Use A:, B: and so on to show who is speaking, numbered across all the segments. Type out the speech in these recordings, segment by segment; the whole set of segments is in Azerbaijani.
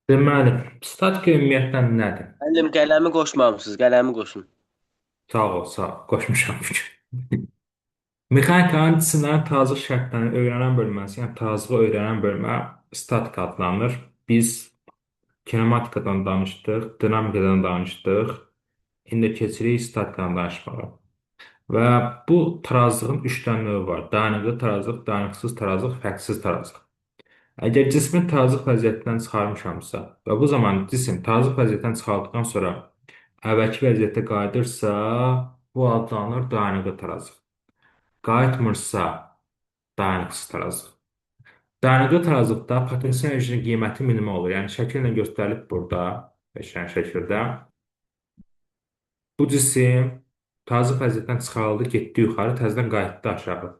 A: Deməli, statika ümumiyyətlə nədir?
B: Müəllim qələmi qoşmamışsınız, qələmi qoşun.
A: Sağ ol, sağ ol. Qoşmuşam bu gün. Mexanikanın cisimlərin tarazlıq şərtlərini öyrənən bölməsi, yəni tarazlığı öyrənən bölmə statika adlanır. Biz kinematikadan danışdıq, dinamikadan danışdıq. İndi keçirik statikadan danışmağa. Və bu tarazlığın üç dənə növü var. Dayanıqlı tarazlıq, dayanıqsız tarazlıq, fərqsiz tarazlıq. Əgər cismi tarazlıq vəziyyətindən çıxarmışamsa və bu zaman cisim tarazlıq vəziyyətindən çıxarıldıqdan sonra əvvəlki vəziyyətə qayıdırsa, bu adlanır dayanıqlı tarazlıq. Qayıtmırsa, dayanıqsız tarazlıq. Dayanıqlı tarazlıqda potensial enerjinin qiyməti minimal olur. Yəni şəkillə göstərilib burada, verilən şəkildə. Bu cisim tarazlıq vəziyyətindən çıxarıldı, getdi yuxarı, təzədən qayıtdı aşağı.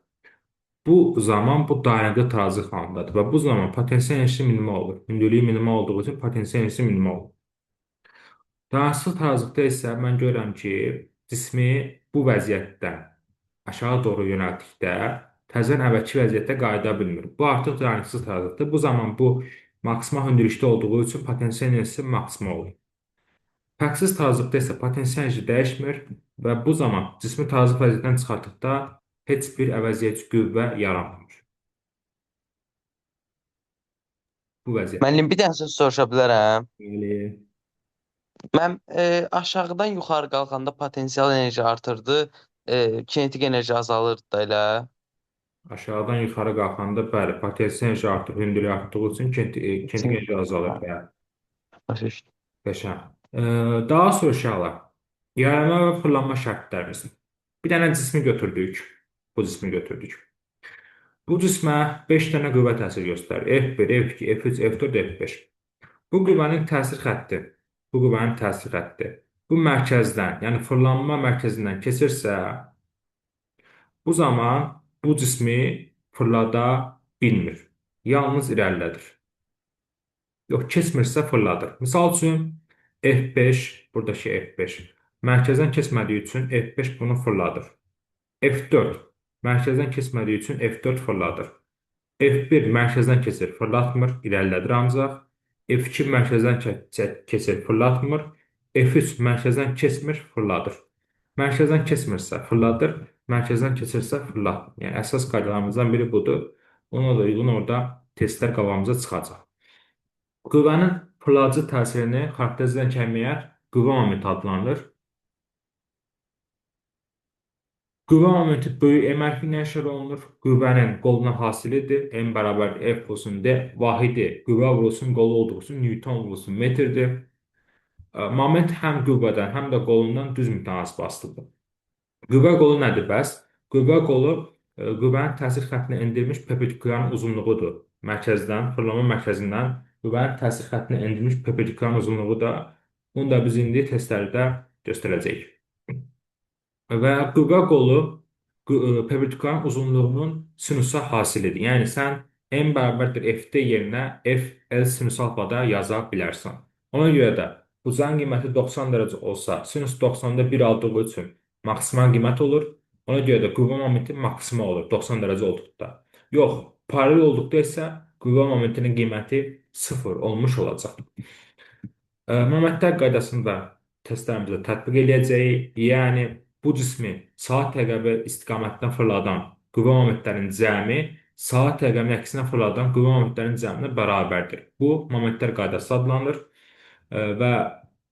A: Bu zaman bu dayanıqlı tarazlıq halındadır və bu zaman potensial enerjisi minimal olur. Hündürlüyü minimal olduğu üçün potensial enerjisi minimal olur. Dayanıqsız tarazlıqda isə mən görürəm ki, cismi bu vəziyyətdən aşağı doğru yönəltdikdə təzədən əvvəlki vəziyyətə qayıda bilmir. Bu artıq dayanıqsız tarazlıqdır. Bu zaman bu maksimal hündürlükdə olduğu üçün potensial enerjisi maksimal olur. Fərqsiz tarazlıqda isə potensial enerji dəyişmir və bu zaman cismi tarazlıq vəziyyətindən çıxartdıqda heç bir əvəzedici qüvvə yaranmır. Bu vəziyyət.
B: Müəllim bir dənə söz soruşa bilərəm.
A: Deməli,
B: Mən aşağıdan yuxarı qalxanda potensial enerji artırdı, kinetik enerji azalırdı da elə.
A: aşağıdan yuxarı qalxanda bəli, potensial enerji artır, hündürlük artdığı üçün kinetik enerji azalır. Bəli,
B: Başa düşdüm.
A: qəşəng. Daha sonra uşaqlar, yayılma və fırlanma şərtlərimiz. Bir dənə cismi götürdük. Bu cismi götürdük. Bu cismə 5 dənə qüvvə təsir göstərir. F1, F2, F3, F4, F5. Bu qüvvənin təsir xətti, bu qüvvənin təsir xətti bu mərkəzdən, yəni fırlanma mərkəzindən keçirsə, bu zaman bu cismi fırlada bilmir. Yalnız irəlilədir. Yox, keçmirsə fırladır. Misal üçün F5, buradakı F5 mərkəzdən keçmədiyi üçün F5 bunu fırladır. F4 mərkəzdən keçmədiyi üçün F4 fırladır. F1 mərkəzdən keçir, fırlatmır, irəlilədir ancaq. F2 mərkəzdən keçir, fırlatmır. F3 mərkəzdən keçmir, fırladır. Mərkəzdən keçmirsə fırladır, mərkəzdən keçirsə fırlatmır. Yəni əsas qaydalarımızdan biri budur. Ona da uyğun orada testlər qabağımıza çıxacaq. Qüvvənin fırladıcı təsirini xarakterizə edən kəmiyyət qüvvə momenti adlanır. Qüvvə momenti böyük M-hərfi ilə nəşr olunur. Qüvvənin qoluna hasilidir. M bərabər F olsun D. Vahidi qüvvə vurulsun qolu olduğu üçün Newton vurulsun metrdir. Moment həm qüvvədən, həm də qolundan düz mütəmasi basılıdır. Qüvvə qolu nədir bəs? Qüvvə qolu qüvvənin təsir xəttinə endirilmiş perpendikulyarın uzunluğudur. Mərkəzdən, fırlanma mərkəzindən qüvvənin təsir xəttinə endirilmiş perpendikulyarın uzunluğu da bunu da biz indi testlərdə göstərəcəyik. Və qüvvə qolu perpendikulyarın uzunluğunun sinusa hasilidir. Yəni sən n bərabərdir f-d yerinə f l sinus alfada yaza bilərsən. Ona görə də bucağın qiyməti 90 dərəcə olsa, sinus 90-da 1 aldığı üçün maksimal qiymət olur. Ona görə də qüvvə momenti maksimal olur 90 dərəcə olduqda. Yox, paralel olduqda isə qüvvə momentinin qiyməti 0 olmuş olacaq. Momentlər qaydasında testlərimizə tətbiq edəcəyik. Yəni bu cismi saat təqəbi istiqamətindən fırladan qüvvə momentlərinin cəmi saat təqəbinin əksinə fırladan qüvvə momentlərinin cəminə bərabərdir. Bu momentlər qaydası adlanır və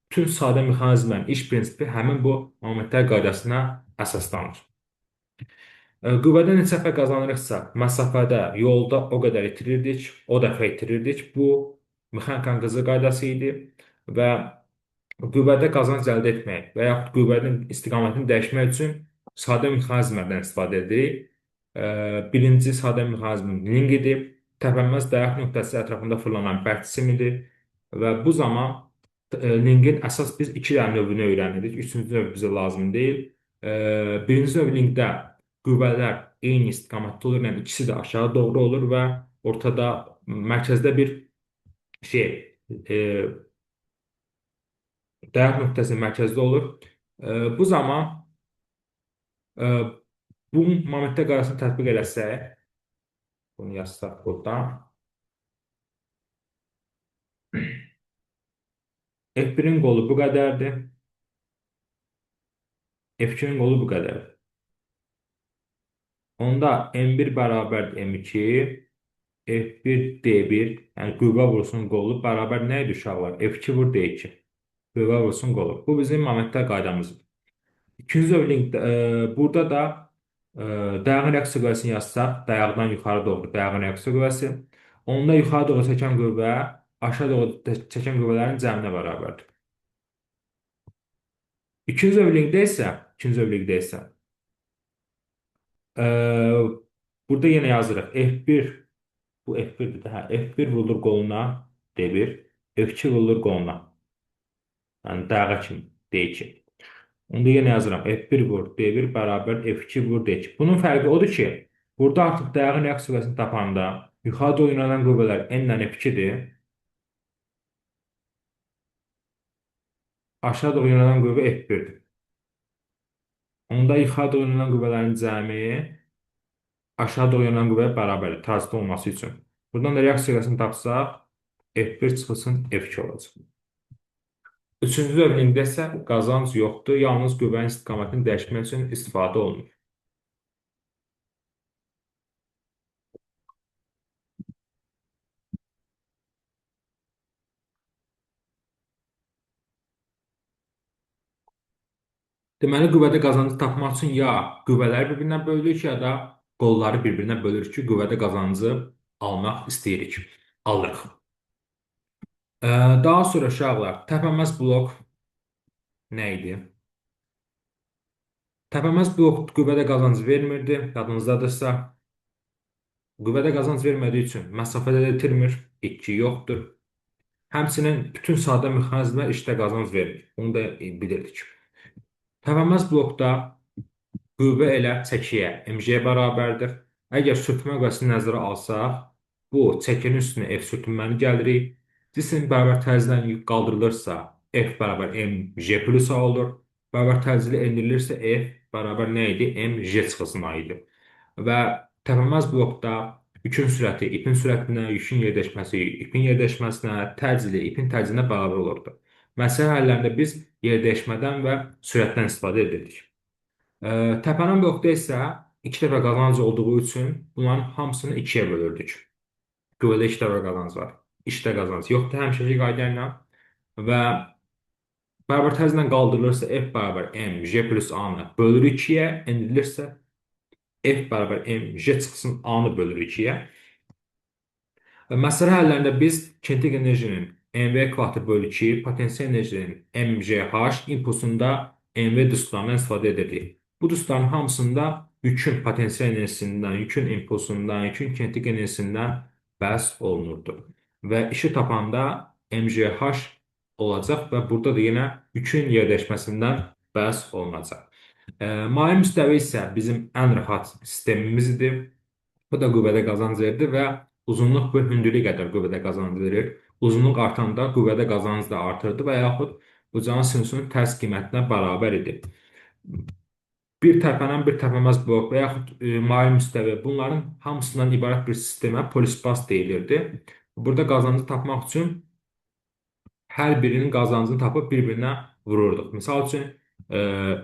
A: bütün sadə mexanizmlərin iş prinsipi həmin bu momentlər qaydasına əsaslanır. Qüvvədən neçə dəfə qazanırıqsa, məsafədə, yolda o qədər itirirdik, o dəfə itirirdik. Bu mexanikanın qızıl qaydası idi və qüvvədə qazanc əldə etmək və yaxud qüvvənin istiqamətini dəyişmək üçün sadə mexanizmlərdən istifadə edirik. Birinci sadə mexanizm linqidir. Tərpənməz dayaq nöqtəsi ətrafında fırlanan bərk cisimdir və bu zaman linqin əsas biz iki dənə növünü öyrənirik. Üçüncü növ bizə lazım deyil. Birinci növ linkdə qüvvələr eyni istiqamətdə olur, yəni ikisi də aşağı doğru olur və ortada mərkəzdə bir şey dayaq nöqtəsi mərkəzdə olur. Bu zaman bu momentlər qaydasını tətbiq eləsək, bunu yazsaq burada. F1'in qolu bu qədərdir. F2'nin qolu bu qədərdir. Onda M1 bərabərdir M2, F1 D1, yəni qüvvə vursun qolu bərabər nə idi uşaqlar? F2 vur D2. Qüvvə vursun qolu. Bu bizim momentlər qaydamızdır. İkinci övlingdə, burada da dayağın reaksiya qüvvəsini yazsaq, dayaqdan yuxarı doğru dayağın reaksiya qüvvəsi, onda yuxarı doğru çəkən qüvvə aşağı doğru çəkən qüvvələrin cəminə bərabərdir. İkinci övlingdə isə e, burada yenə yazırıq. F1 bu F1'dir də. Hə, F1 vurulur qoluna D1, F2 vurulur qoluna. Yəni dayağa kimi D2. Onda yenə yazıram. F1 vur D1 bərabər F2 vur D2. Bunun fərqi odur ki, burada artıq dayağın reaksiya qüvvəsini tapanda yuxarı doğru yönələn qüvvələr N ilə F2'dir. Aşağı doğru yönələn qüvvə F1'dir. Onda yuxarı doğru yönələn qüvvələrin cəmi aşağı doğru yönələn qüvvəyə bərabərdir tranzit olması üçün. Buradan da reaksiya qüvvəsini tapsaq F1 çıxılsın F2 olacaq. Üçüncü övlingdə isə qazanc yoxdur. Yalnız qüvvənin istiqamətini dəyişmək üçün istifadə olunur. Deməli, qüvvədə qazancı tapmaq üçün ya qüvvələri bir-birinə bölürük, ya da qolları bir-birinə bölürük ki, qüvvədə qazancı almaq istəyirik. Alırıq. Daha sonra uşaqlar, təpənməz blok nə idi? Təpənməz blok qüvvədə qazanc vermirdi. Yadınızdadırsa, qüvvədə qazanc vermədiyi üçün məsafədə də itirmir, itki yoxdur. Həmçinin bütün sadə mexanizmlər işdə qazanc vermir. Bunu da bilirdik. Təpənməz blokda qüvvə elə çəkiyə, mg-yə bərabərdir. Əgər sürtünmə qüvvəsini nəzərə alsaq, bu çəkinin üstünə F sürtünməni gəlirik. Cisim bərabər təzyiqlə yük qaldırılırsa, F bərabər mg plus A olur. Bərabər təzyiqlə endirilirsə, F bərabər nə idi? Mg çıxısına idi. Və təpənməz blokda yükün sürəti ipin sürətinə, yükün yerləşməsi ipin yerləşməsinə, təcili ipin təcillinə bərabər olurdu. Məsələ həllərində biz yerləşmədən və sürətdən istifadə edirdik. Təpənən blokda isə iki dəfə qazanc olduğu üçün bunların hamısını ikiyə bölürdük. Qüvvədə iki dəfə qazanc var. İşdə qazanc yoxdur həmişəki qayda ilə və bərabər təzyiqlə qaldırılırsa F bərabər mg plus A-nı bölür 2-yə, endirilirsə F bərabər mg çıxsın A-nı bölür 2-yə. Məsələ həllərində biz kinetik enerjinin mv kvadratı bölü 2, potensial enerjinin mgh, impulsunda mv düsturlarından istifadə edirdik. Bu düsturların hamısında yükün potensial enerjisindən, yükün impulsundan, yükün kinetik enerjisindən bəhs olunurdu. Və işi tapanda mgh olacaq və burada da yenə yükün yerləşməsindən bəhs olunacaq. Maye müstəvi isə bizim ən rahat sistemimizdir. Bu da qüvvədə qazanc verdi və uzunluq və hündürlük qədər qüvvədə qazanc verir. Uzunluq artanda qüvvədə qazanc da artırdı və yaxud ucağın sinusunun tərs qiymətinə bərabər idi. Bir tərpənən, bir tərpənməz blok və yaxud maye müstəvi, bunların hamısından ibarət bir sistemə polispas deyilirdi. Burada qazancı tapmaq üçün hər birinin qazancını tapıb bir-birinə vururduq. Misal üçün,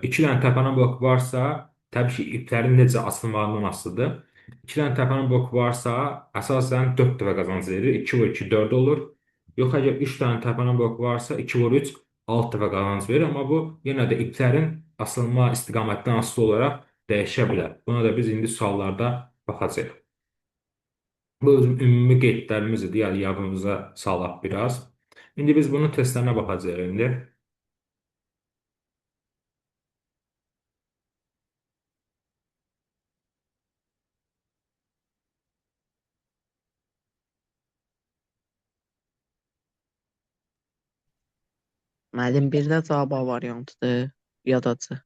A: iki dənə tərpənən blok varsa, təbii ki, iplərin necə açılmağından asılıdır. İki dənə tərpənən blok varsa, əsasən 4 dəfə qazanc verir. 2 vur 2, 4 olur. Yox, əgər 3 dənə tərpənən blok varsa, 2 vur 3, 6 dəfə qazanc verir. Amma bu, yenə də iplərin asılma istiqamətindən asılı olaraq dəyişə bilər. Buna da biz indi suallarda baxacağıq. Bu ümumi qeydlərimiz idi, yəni yadımıza salaq biraz. İndi biz bunun testlərinə baxacağıq indi.
C: Müəllim, bir də cavab A variantıdır, yadacı.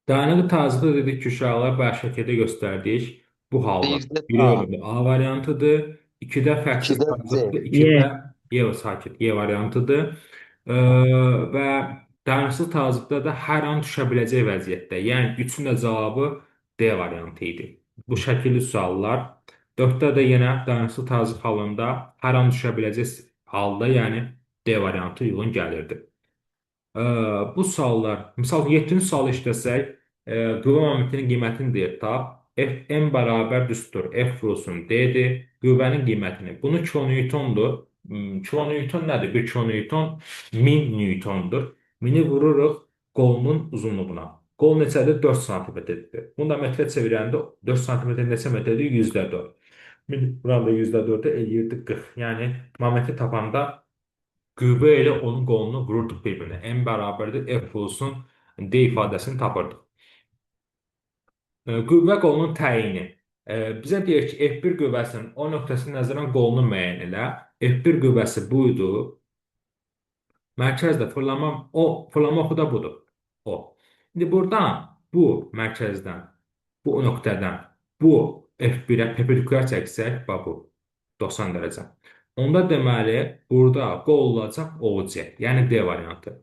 A: Dayanıqlı tazıqda dedik ki, uşaqlar bayaq şəkildə göstərdik. Bu halda
B: Birdə
A: biri
B: A,
A: oldu A variantıdır, 2-də fərqsiz
B: 2-də C.
A: tazıqdır,
C: Y.
A: 2-də Y sakit Y variantıdır. Və dayanıqsız tazıqda da hər an düşə biləcək vəziyyətdə. Yəni 3-ün də cavabı D variantı idi. Bu şəkilli suallar 4-də də yenə dayanıqlı tazı halında hər an düşə biləcək halda, yəni D variantı uyğun gəlirdi. Ə, Bu suallar, misal 7-ci sualı işləsək, qüvvə momentinin qiymətini deyir tap. F m bərabər düstur. F vurulsun D-dir. Qüvvənin qiymətini. Bunu kilonewtondur. Kilonewton nədir? 1 kilonewton 1000 newtondur. 1000-i vururuq qolunun uzunluğuna. Qol neçədir? 4 santimetrdir. Bunu da metrə çevirəndə 4 santimetr neçə metrdir? %4. Burada %4-ü eləyirdi 40. Yəni momenti tapanda qüvvə ilə onun qolunu vururduq bir-birinə. M bərabərdir F vurulsun D ifadəsini tapırdıq. Qüvvə qolunun təyini. Bizə deyir ki, F1 qüvvəsinin O nöqtəsinin nəzərən qolunu müəyyən elə. F1 qüvvəsi buydu. Mərkəzdə fırlanma oxu da budur. O. İndi buradan bu mərkəzdən, bu nöqtədən bu F1-ə perpendikulyar çəksək, bax bu 90 dərəcə. Onda deməli burada qol olacaq OC, yəni D variantı.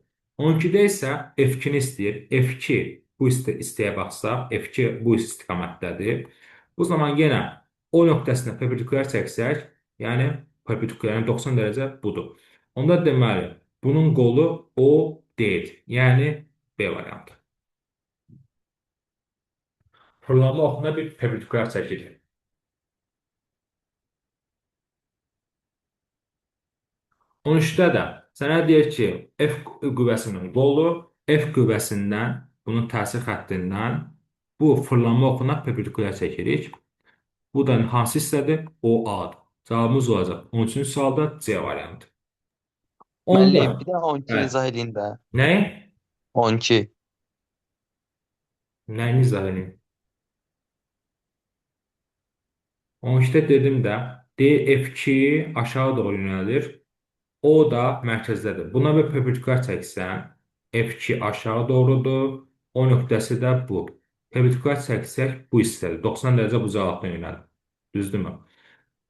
A: 12-də isə F2-ni istəyir. F2 bu istiyə baxsaq, F2 bu istiqamətdədir. Bu zaman yenə O nöqtəsinə perpendikulyar çəksək, yəni perpendikulyar, yəni 90 dərəcə budur. Onda deməli bunun qolu O deyil, yəni B variantı. Fırlanma oxuna bir perpendikulyar çəkilir. 13-də də sənə deyir ki, F qüvvəsinin qolu F qüvvəsindən, bunun təsir xəttindən bu fırlanma oxuna perpendikulyar çəkirik. Bu da hansı hissədir? O A-dır. Cavabımız olacaq 13-cü sualda C variantı.
B: Müəllim,
A: 14.
B: bir də 12-ni
A: Bəli.
B: izah eləyin də.
A: Nə?
B: 12.
A: Nəyini izah edeyim? 13-də dedim də DF2 aşağı doğru yönəlir. O da mərkəzdədir. Buna bir perpendikulyar çəksən, F2 aşağı doğrudur. O nöqtəsi də bu. Perpendikulyar çəksək bu hissədir. 90 dərəcə bu cavabdan yönəlir. Düzdürmü?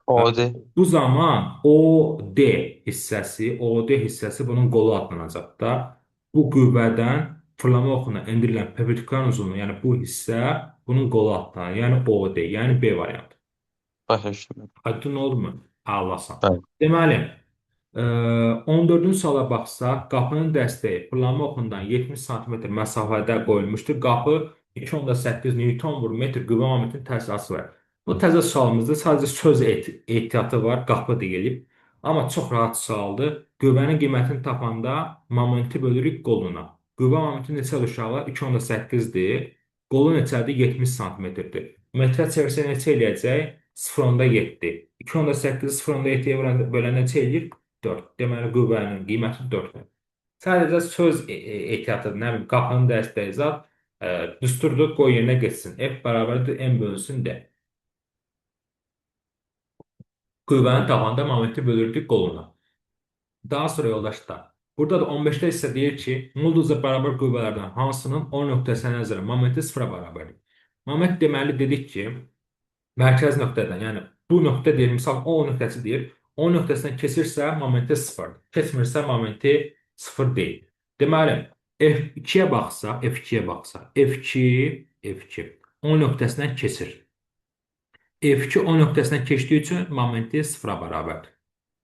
B: O'dur.
A: Bu zaman OD hissəsi bunun qolu adlanacaq da. Bu qüvvədən fırlanma oxuna endirilən perpendikulyar uzunluğu, yəni bu hissə bunun qolu adlanır. Yəni OD, yəni B variantı.
B: Başa düşdüm.
A: Aydın oldumu? Ağlasan.
B: Bəli.
A: Deməli, 14-cü suala baxsaq, qapının dəstəyi fırlanma oxundan 70 sm məsafədə qoyulmuşdur. Qapı 2.8 Newton vur metr qüvvə momentinin təsiri var. Bu təzə sualımızda sadəcə söz ehtiyatı var, qapı deyilib. Amma çox rahat sualdır. Qüvvənin qiymətini tapanda momenti bölürük qoluna. Qüvvə momenti neçədir uşaqlar? 2.8-dir. Qolu neçədir? 70 sm-dir. Metrə çevirsə neçə eləyəcək? 0.7. 2.8-i 0.7-yə bölən neçə eləyir? 4. Deməli, qüvvənin qiyməti 4-dür. Sadəcə söz ehtiyatıdır. Nə bilim, qapının dəstəyi zat düsturdur, qoy yerinə geçsin. F bərabərdir, M bölünsün D. Qüvvəni tapanda momenti bölürdük qoluna. Daha sonra yoldaşlar. Burada da 15-də isə deyir ki, mulduzla bərabər qüvvələrdən hansının O nöqtəsinə nəzərən momenti 0-a bərabərdir. Moment deməli dedik ki, mərkəz nöqtədən, yəni bu nöqtə deyir, misal O nöqtəsi deyir, O nöqtəsindən keçirsə momenti 0-dır. Keçmirsə momenti 0 deyil. Deməli, F2-yə baxsaq, F2 O nöqtəsindən keçir. F2 O nöqtəsindən keçdiyi üçün momenti 0-a bərabərdir.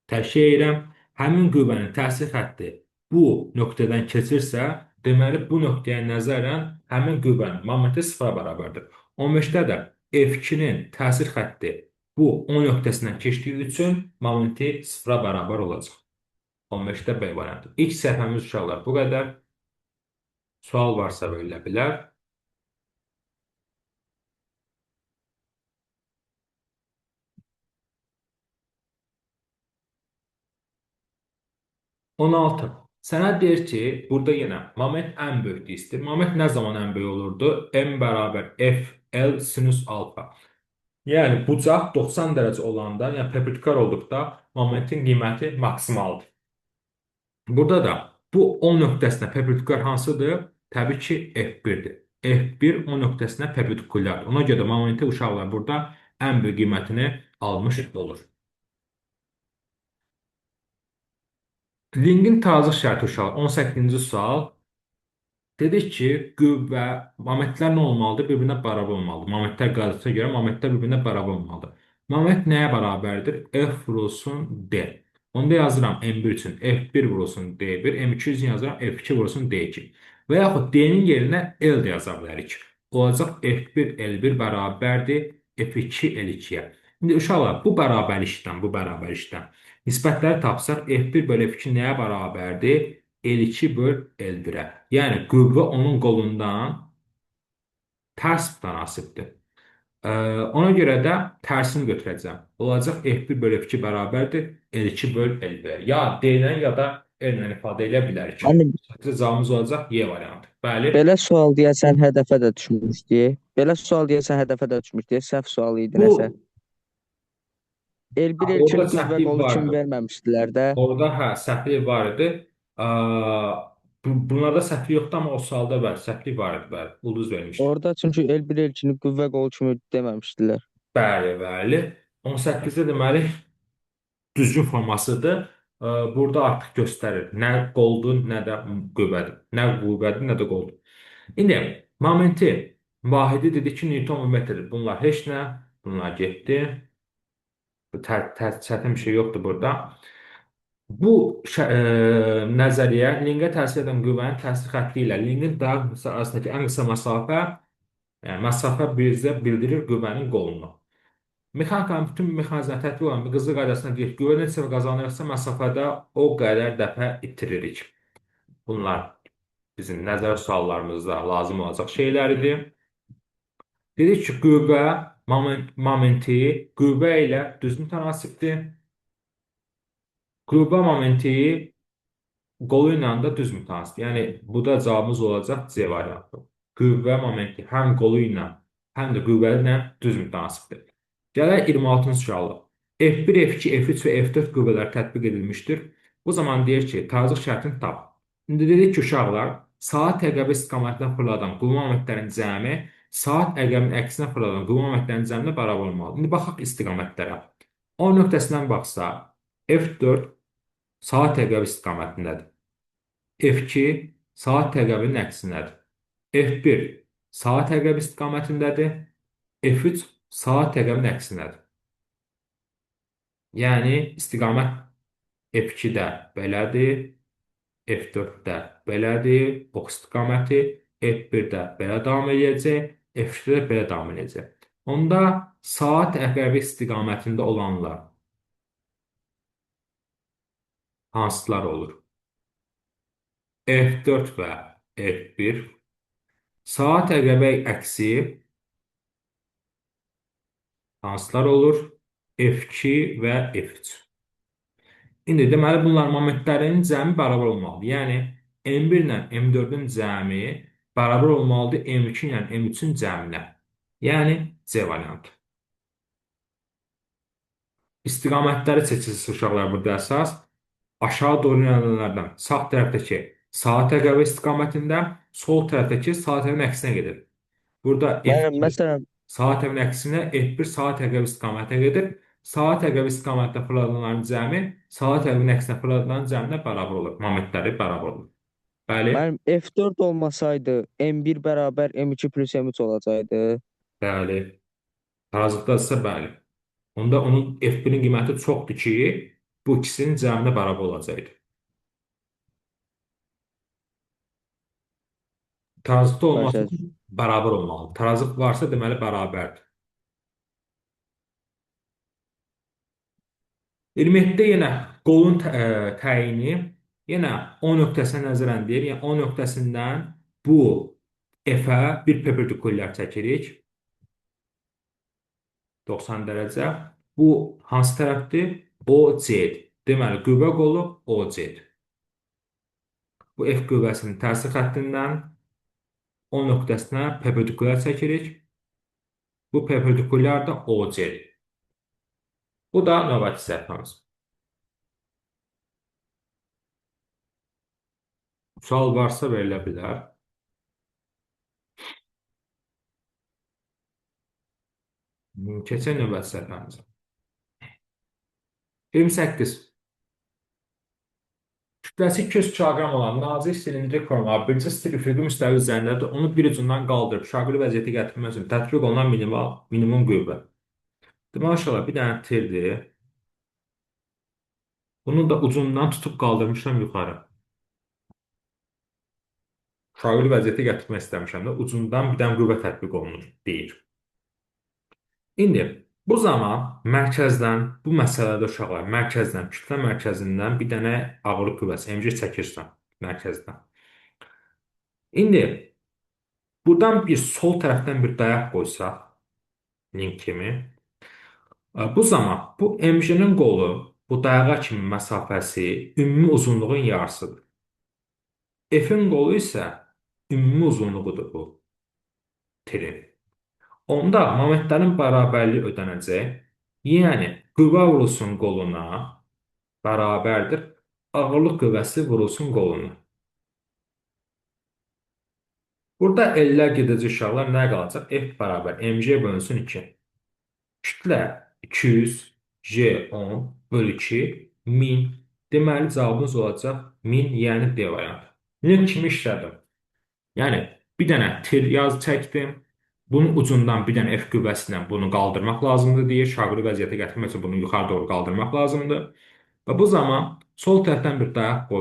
A: Təşkil edirəm, həmin qüvvənin təsir xətti bu nöqtədən keçirsə, deməli bu nöqtəyə nəzərən həmin qüvvənin momenti 0-a bərabərdir. 15-də də F2-nin təsir xətti bu O nöqtəsindən keçdiyi üçün momenti 0-a bərabər olacaq. 15-də B variantı. İlk səhifəmiz uşaqlar bu qədər. Sual varsa verilə bilər. On altı. Sənə deyir ki, burada yenə moment ən böyükdür istəyir. Moment nə zaman ən böyük olurdu? M bərabər F L sinus alfa. Yəni bucaq 90 dərəcə olanda, yəni perpendikulyar olduqda momentin qiyməti maksimaldır. Burada da bu O nöqtəsinə perpendikulyar hansıdır? Təbii ki, F1-dir. F1 O nöqtəsinə perpendikulyardır. Ona görə də momenti uşaqlar burada ən böyük qiymətini almış olur. Linqin tarazlıq şərti uşaq 18-ci sual. Dedik ki, qüvvə, momentlər nə olmalıdır? Bir-birinə bərabər olmalıdır. Momentlər qaydasına görə momentlər bir-birinə bərabər olmalıdır. Moment nəyə bərabərdir? F vurulsun D. Onda yazıram M1 üçün F1 vurulsun D1, M2 üçün yazıram F2 vurulsun D2. Və yaxud D-nin yerinə L də yaza bilərik. Olacaq F1 L1 bərabərdir F2 L2-yə. İndi uşaqlar, bu bərabər işdən nisbətləri tapsaq F1 bölü F2 nəyə bərabərdir? L2 böl L1'ə. Yəni qüvvə onun qolundan tərs mütənasibdir. Ona görə də tərsini götürəcəm. Olacaq F1 bölü F2 bərabərdir L2 böl L1'ə. Ya D ilə ya da L ilə ifadə edə bilərik.
C: Müəllim,
A: Cavabımız olacaq Y variantı. Bəli.
C: belə sual deyəsən hədəfə də düşmüşdü. Belə sual deyəsən hədəfə də düşmüşdü. Səhv sual idi nəsə.
A: Bu
C: L1
A: orada
C: Elçin qüvvə
A: səhvlik
C: qolu kimi
A: vardı.
C: verməmişdilər də.
A: Orada səhvlik var idi. Bunlarda səhvlik yoxdur, amma o sualda bəli, səhvlik var idi, bəli. Ulduz vermişdi.
C: Orada çünki L1 Elçini qüvvə qolu kimi deməmişdilər.
A: Bəli, bəli. 18-də deməli düzgün formasıdır. Burada artıq göstərir. Nə qoldur, nə də qüvvədir. Nə qüvvədir, nə də qoldur. İndi momenti vahidi dedik ki, Newton metrdir. Bunlar heç nə. Bunlar getdi. Çətin bir şey yoxdur burada. Bu nəzəriyyə linqə təsir edən qüvvənin təsir xətti ilə linqin daha arasındakı ən qısa məsafə, yəni məsafə bizə bildirir qüvvənin qolunu. Mexanikanın bütün mexanizmə tətbiq olan bir qızıl qaydasına deyək, qüvvə neçə dəfə qazanırsa məsafədə o qədər dəfə itiririk. Bunlar bizim nəzər suallarımızda lazım olacaq şeylər idi. Dedik ki, qüvvə momenti qüvvə ilə düz mütənasibdir. Qüvvə momenti qolu ilə də düz mütənasibdir. Yəni, bu da cavabımız olacaq C variantı. Qüvvə momenti həm qolu ilə, həm də qüvvə ilə düz mütənasibdir. Gələk 26-cı suala. F1, F2, F3 və F4 qüvvələr tətbiq edilmişdir. Bu zaman deyir ki, tarazlıq şərtini tap. İndi dedik ki, uşaqlar, saat əqrəbi istiqamətinə fırladan qüvvə momentlərin cəmi saat əqrəbinin əksinə fırladan qüvvə momentlərin cəminə bərabər olmalıdır. İndi baxaq istiqamətlərə. O nöqtəsindən baxsa, F4 saat əqrəbi istiqamətindədir. F2 saat əqrəbinin əksinədir. F1 saat əqrəbi istiqamətindədir. F3 saat əqrəbinin əksinədir. Yəni, istiqamət F2-də belədir, F4-də belədir, ox istiqaməti, F1-də belə davam edəcək, F2-də belə davam edəcək. Onda saat əqrəbi istiqamətində olanlar hansılar olur? F4 və F1 saat əqrəbi əksi hansılar olur? F2 və F3. İndi deməli bunlar momentlərin cəmi bərabər olmalıdır. Yəni M1 ilə M4-ün cəmi bərabər olmalıdır M2 ilə M3-ün cəminə. Yəni C variantı. İstiqamətləri seçirsiniz uşaqlar burada əsas. Aşağı doğru yönələnlərdən sağ tərəfdəki saat əqrəbi istiqamətində, sol tərəfdəki saat əqrəbinin əksinə gedir. Burada F2
C: Məsələn,
A: saat əqrəbinin əksinə, F1 saat əqrəbi istiqamətinə gedir. Saat əqrəbi istiqamətdə fırladılanların cəmi saat əqrəbinin əksinə fırladılanların cəminə bərabər olur. Momentləri bərabər olur. Bəli,
C: mənim F4 olmasaydı M1 bərabər M2 plus M3 olacaqdı.
A: bəli. Tarazlıqdadırsa bəli. Onda onun F1-in qiyməti çoxdur ki, bu ikisinin cəminə bərabər olacaqdır. Tarazlıqda olması
C: Başa
A: üçün bərabər olmalıdır. Tarazlıq varsa deməli bərabərdir. 27-də yenə qolun təyini yenə O nöqtəsinə nəzərən deyir. Yəni O nöqtəsindən bu F-ə bir perpendikulyar çəkirik. 90 dərəcə. Bu hansı tərəfdir? OC-dir. Deməli, qüvvə qolu OC-dir. Bu F qüvvəsinin tərsih xəttindən O nöqtəsinə perpendikulyar çəkirik. Bu perpendikulyar da OC-dir. Bu da növbəti səhifəmiz. Sual varsa verilə bilər. Keçək növbəti səhifəmizə. 28. Kütləsi 200 kiloqram olan nazik silindrik formalı bircə stil üfüqi müstəvi üzərindədir. Onu bir ucundan qaldırıb şaquli vəziyyətə gətirmək üçün tətbiq olunan minimum qüvvə. Deməli, aşağı bir dənə tirdir. Bunu da ucundan tutub qaldırmışam yuxarı. Şaquli vəziyyətə gətirmək istəmişəm də ucundan bir dənə qüvvə tətbiq olunur deyir. İndi bu zaman mərkəzdən, bu məsələdə uşaqlar, mərkəzdən, kütlə mərkəzindən bir dənə ağırlıq qüvvəsi, mc çəkirsən mərkəzdən. İndi buradan bir sol tərəfdən bir dayaq qoysaq, link kimi, bu zaman bu mc-nin qolu, bu dayağa kimi məsafəsi ümumi uzunluğun yarısıdır. F-in qolu isə ümumi uzunluğudur bu tirin. Onda momentlərin bərabərliyi ödənəcək. Yəni, qüvvə vurulsun qoluna bərabərdir. Ağırlıq qüvvəsi vurulsun qoluna. Burada ellər gedəcək uşaqlar nə qalacaq? F bərabər mc bölünsün 2. Kütlə 200, J 10 bölü 2, 1000. Deməli, cavabımız olacaq 1000, yəni D variantı. Link kimi işlədim. Yəni, bir dənə tir çəkdim. Bunun ucundan bir dənə F qüvvəsi ilə bunu qaldırmaq lazımdır deyir. Şaquli vəziyyətə gətirmək üçün bunu yuxarı doğru qaldırmaq lazımdır. Və bu zaman sol tərəfdən bir dayaq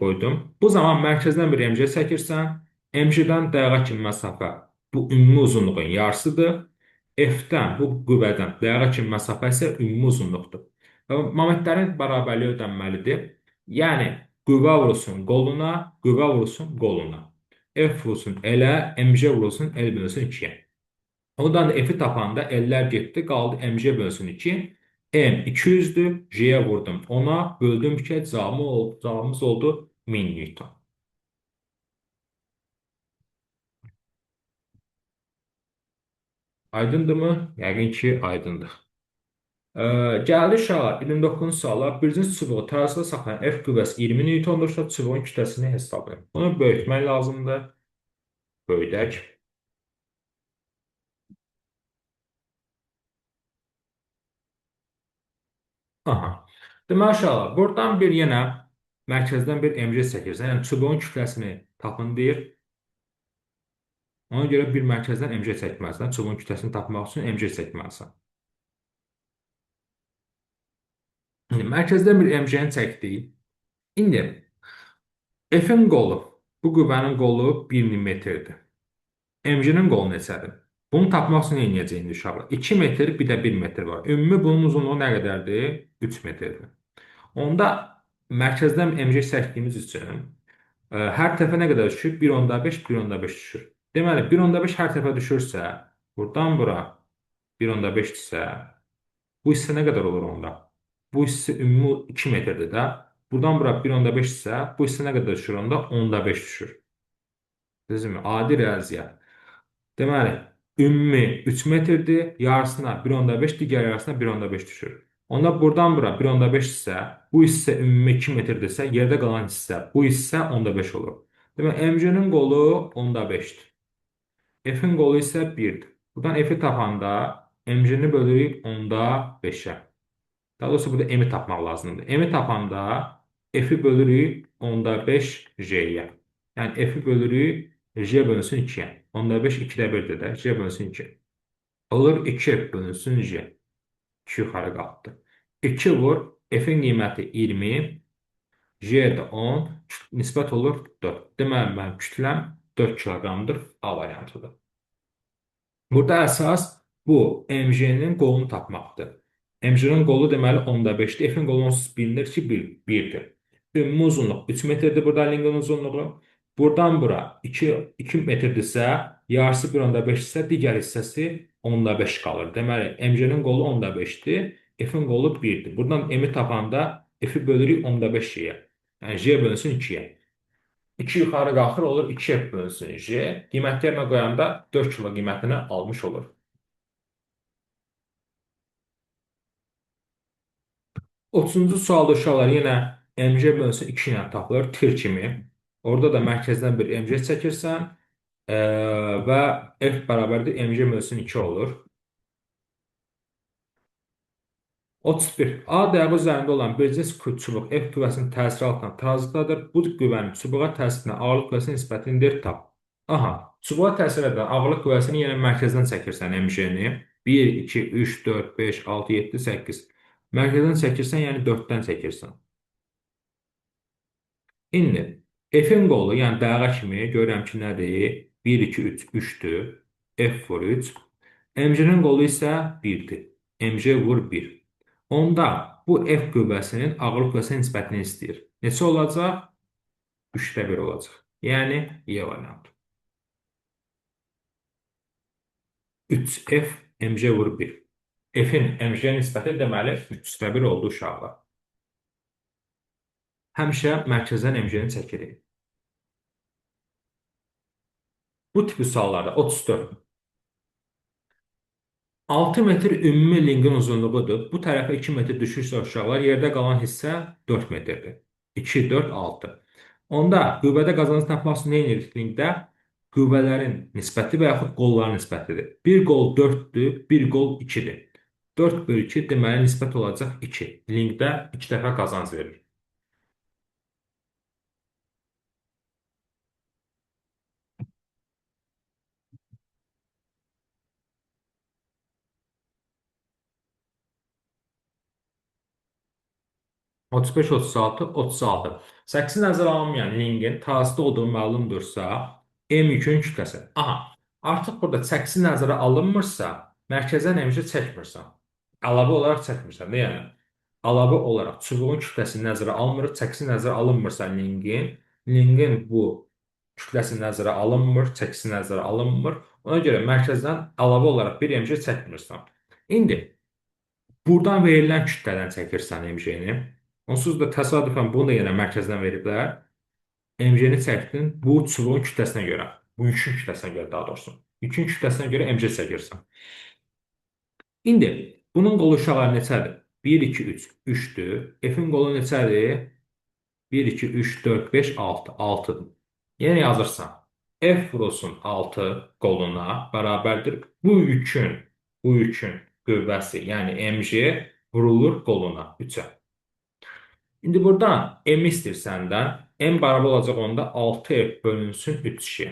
A: qoydum. Bu zaman mərkəzdən bir MC çəkirsən. MC-dən dayağa kimi məsafə bu ümumi uzunluğun yarısıdır. F-dən, bu qüvvədən dayağa kimi məsafə isə ümumi uzunluqdur. Və momentlərin bərabərliyi ödənməlidir. Yəni, qüvvə vurulsun qoluna, qüvvə vurulsun qoluna. F vurulsun L-ə, MC vurulsun L bölünsün 2-yə. Ondan da F-i tapanda L-lər getdi, qaldı MC bölünsün 2. M 200'dür, J'ye vurdum 10'a, böldüm 2'ye, cevabımız oldu 1000 Newton. Aydındır mı? Yəqin ki, aydındır. Gəldi uşaqlar, 29-cu suala. Birinci çubuğu tərəzidə saxlayan F qüvvəsi 20 Newtondursa, çubuğun kütləsini hesablayın. Bunu böyütmək lazımdır. Böyüdək. Aha. Deməli uşaqlar, buradan bir yenə mərkəzdən bir MC çəkirsən. Yəni çubuğun kütləsini tapın deyir. Ona görə bir mərkəzdən MC çəkməlisən. Çubuğun kütləsini tapmaq üçün MC çəkməlisən. İndi mərkəzdən bir MC-ni çəkdik. İndi F-in qolu, bu qüvvənin qolu 1 metrdir. MC-nin qolu neçədir? Bunu tapmaq üçün nə edəcəyik uşaqlar? 2 metr, bir də 1 metr var. Ümumi bunun uzunluğu nə qədərdir? 3 metrdir. Onda mərkəzdən MC çəkdiyimiz üçün hər tərəfə nə qədər düşür? 1.5, 1.5 düşür. Deməli, 1.5 hər tərəfə düşürsə, buradan bura 1.5-dirsə, bu hissə nə qədər olur onda? Bu hissə ümumi 2 metrdir də. Buradan bura 1.5 isə, bu hissə nə qədər düşür onda? 10.5 düşür. Düzdürmü? Adi riyaziyyat. Deməli, ümumi 3 metrdir, yarısına 1.5, digər yarısına 1.5 düşür. Onda buradan bura 1.5 isə, bu hissə ümumi 2 metrdirsə, yerdə qalan hissə, bu hissə 10.5 olur. Deməli, MC-nin qolu 10.5-dir. F-in qolu isə 1-dir. Buradan F-i tapanda MC-ni bölürük 10.5-ə. Daha doğrusu burada M-i tapmaq lazımdır. M-i tapanda F-i bölürük 10.5J-yə. Yəni F-i bölürük J bölünsün 2-yə. 10.5 2-də 1-dir də. J bölünsün 2. Olur 2F bölünsün J. 2 yuxarı qalxdı. 2 vur. F-in qiyməti 20. J də 10. Nisbət olur 4. Deməli, mənim kütləm 4 kiloqramdır. A variantıdır. Burada əsas bu MC-nin qolunu tapmaqdır. MC-nin qolu deməli 10.5-dir. F-in qolu onsuz bilinir ki 1-dir. Ümumi uzunluq 3 metrdir burada linqin uzunluğu. Buradan bura 2 metrdirsə, yarısı 1.5 isə digər hissəsi 10.5 qalır. Deməli, MC-nin qolu 10.5-dir, F-in qolu 1-dir. Buradan M-i tapanda F-i bölürük 10.5-yə. Yəni J bölünsün 2-yə. 2 yuxarı qalxır, olur 2F bölünsün J. Qiymət yerinə qoyanda 4 kilo qiymətini almış olur. 30-cu sualda uşaqlar yenə MC bölünsün 2 ilə tapılır, tir kimi. Orada da mərkəzdən bir MC çəkirsən və F bərabərdir MC bölünsün 2 olur. 31. A dayağı üzərində olan bircə çubuq F qüvvəsinin təsiri altında tranzitdadır. Bu qüvvənin çubuğa təsirinə ağırlıq qüvvəsinin nisbətindir tap. Aha, çubuğa təsir edən ağırlıq qüvvəsini yenə mərkəzdən çəkirsən MJ-ni. 1, 2, 3, 4, 5, 6, 7, 8. Mərkəzdən çəkirsən, yəni 4-dən çəkirsən. İndi F-in qolu, yəni dayağa kimi görürəm ki, nədir? 1, 2, 3, 3-dür. F vur 3. MJ-nin qolu isə 1-dir. MJ vur 1. Onda bu F qüvvəsinin ağırlıq qüvvəsinə nisbətini istəyir. Neçə olacaq? 3-də 1 olacaq. Yəni E variantı. 3F MJ vur 1. F-in MJ nisbəti deməli 3-də 1 oldu uşaqlar. Həmişə mərkəzdən MJ-ni çəkirik. Bu tipi suallarda 34. 6 metr ümumi linqin uzunluğudur. Bu tərəfə 2 metr düşürsə uşaqlar, yerdə qalan hissə 4 metrdir. 2, 4, 6. Onda qüvvədə qazancı tapmaq üçün nə edirik linkdə? Qüvvələrin nisbəti və yaxud qolların nisbətidir. Bir qol 4-dür, bir qol 2-dir. 4 bölü 2 deməli nisbət olacaq 2. Linkdə 2 dəfə qazanc verir. 35, 36, 36. 8 nəzərə alınmayan linqin tranzitdə olduğu məlumdursa, M yükün kütləsi. Aha, artıq burada 8 nəzərə alınmırsa, mərkəzdən MJ çəkmirsən. Əlavə olaraq çəkmirsən. Yəni, əlavə olaraq çubuğun kütləsini nəzərə almırıq, 8 nəzərə alınmırsa linqin bu kütləsi nəzərə alınmır, çəkisi nəzərə alınmır. Ona görə mərkəzdən əlavə olaraq bir MJ çəkmirsən. İndi, buradan verilən kütlədən çəkirsən MJ-ni. Onsuz da təsadüfən bunu da yenə mərkəzdən veriblər. MJ-ni çəkdin bu çubuğun kütləsinə görə. Bu yükün kütləsinə görə daha doğrusu. Yükün kütləsinə görə MJ çəkirsən. İndi bunun qolu uşaqları neçədir? 1, 2, 3, 3-dür. F-in qolu neçədir? 1, 2, 3, 4, 5, 6. 6-dır. Yenə yazırsan. F vurulsun 6 qoluna bərabərdir. Bu yükün qüvvəsi, yəni MJ vurulur qoluna 3-ə. İndi buradan M istəyirsən də, M bərabər olacaq onda 6F bölünsün 3J.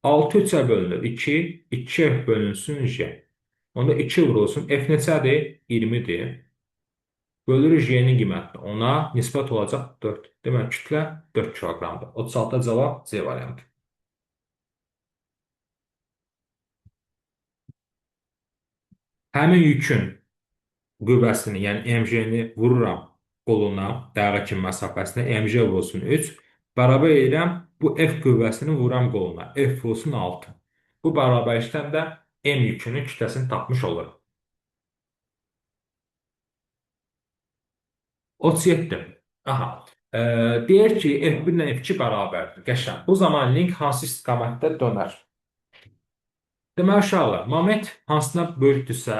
A: 6 3-ə bölünür 2, 2F bölünsün J. Onda 2 vurulsun, F neçədir? 20-dir. Bölür J-nin qiyməti ona nisbət olacaq 4. Demək, kütlə 4 kiloqramdır. 36 cavab C variantı. Həmin yükün qüvvəsini, yəni MJ-ni vururam qoluna, dayağa kimi məsafəsinə, MJ vurulsun 3, bərabər edirəm bu F qüvvəsini vuram qoluna, F vurulsun 6. Bu bərabər işləmdə M yükünün kütləsini tapmış olurum. 37. Aha. Deyir ki, F1 ilə F2 bərabərdir. Qəşəng. Bu zaman link hansı istiqamətdə dönər? Deməli, uşaqlar, moment hansına böyükdürsə,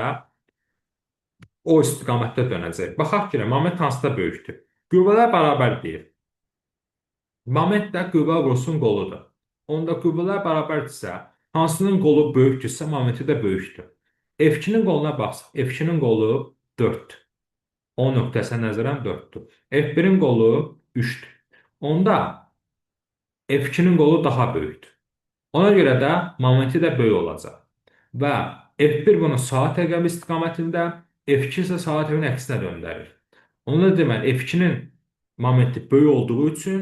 A: o istiqamətdə dönəcək. Baxaq ki, moment hansıda böyükdür? Qüvvələr bərabər deyir. Moment də qüvvə vurulsun qoludur. Onda qüvvələr bərabərdirsə, hansının qolu böyükdürsə, momenti də böyükdür. F2-nin qoluna baxsaq, F2-nin qolu 4-dür. O nöqtəsinə nəzərən 4-dür. F1-in qolu 3-dür. Onda F2-nin qolu daha böyükdür. Ona görə də momenti də böyük olacaq. Və F1 bunu saat əqrəbi istiqamətində, F2 isə saat əqrəbinin əksinə döndərir. Onda deməli F2-nin momenti böyük olduğu üçün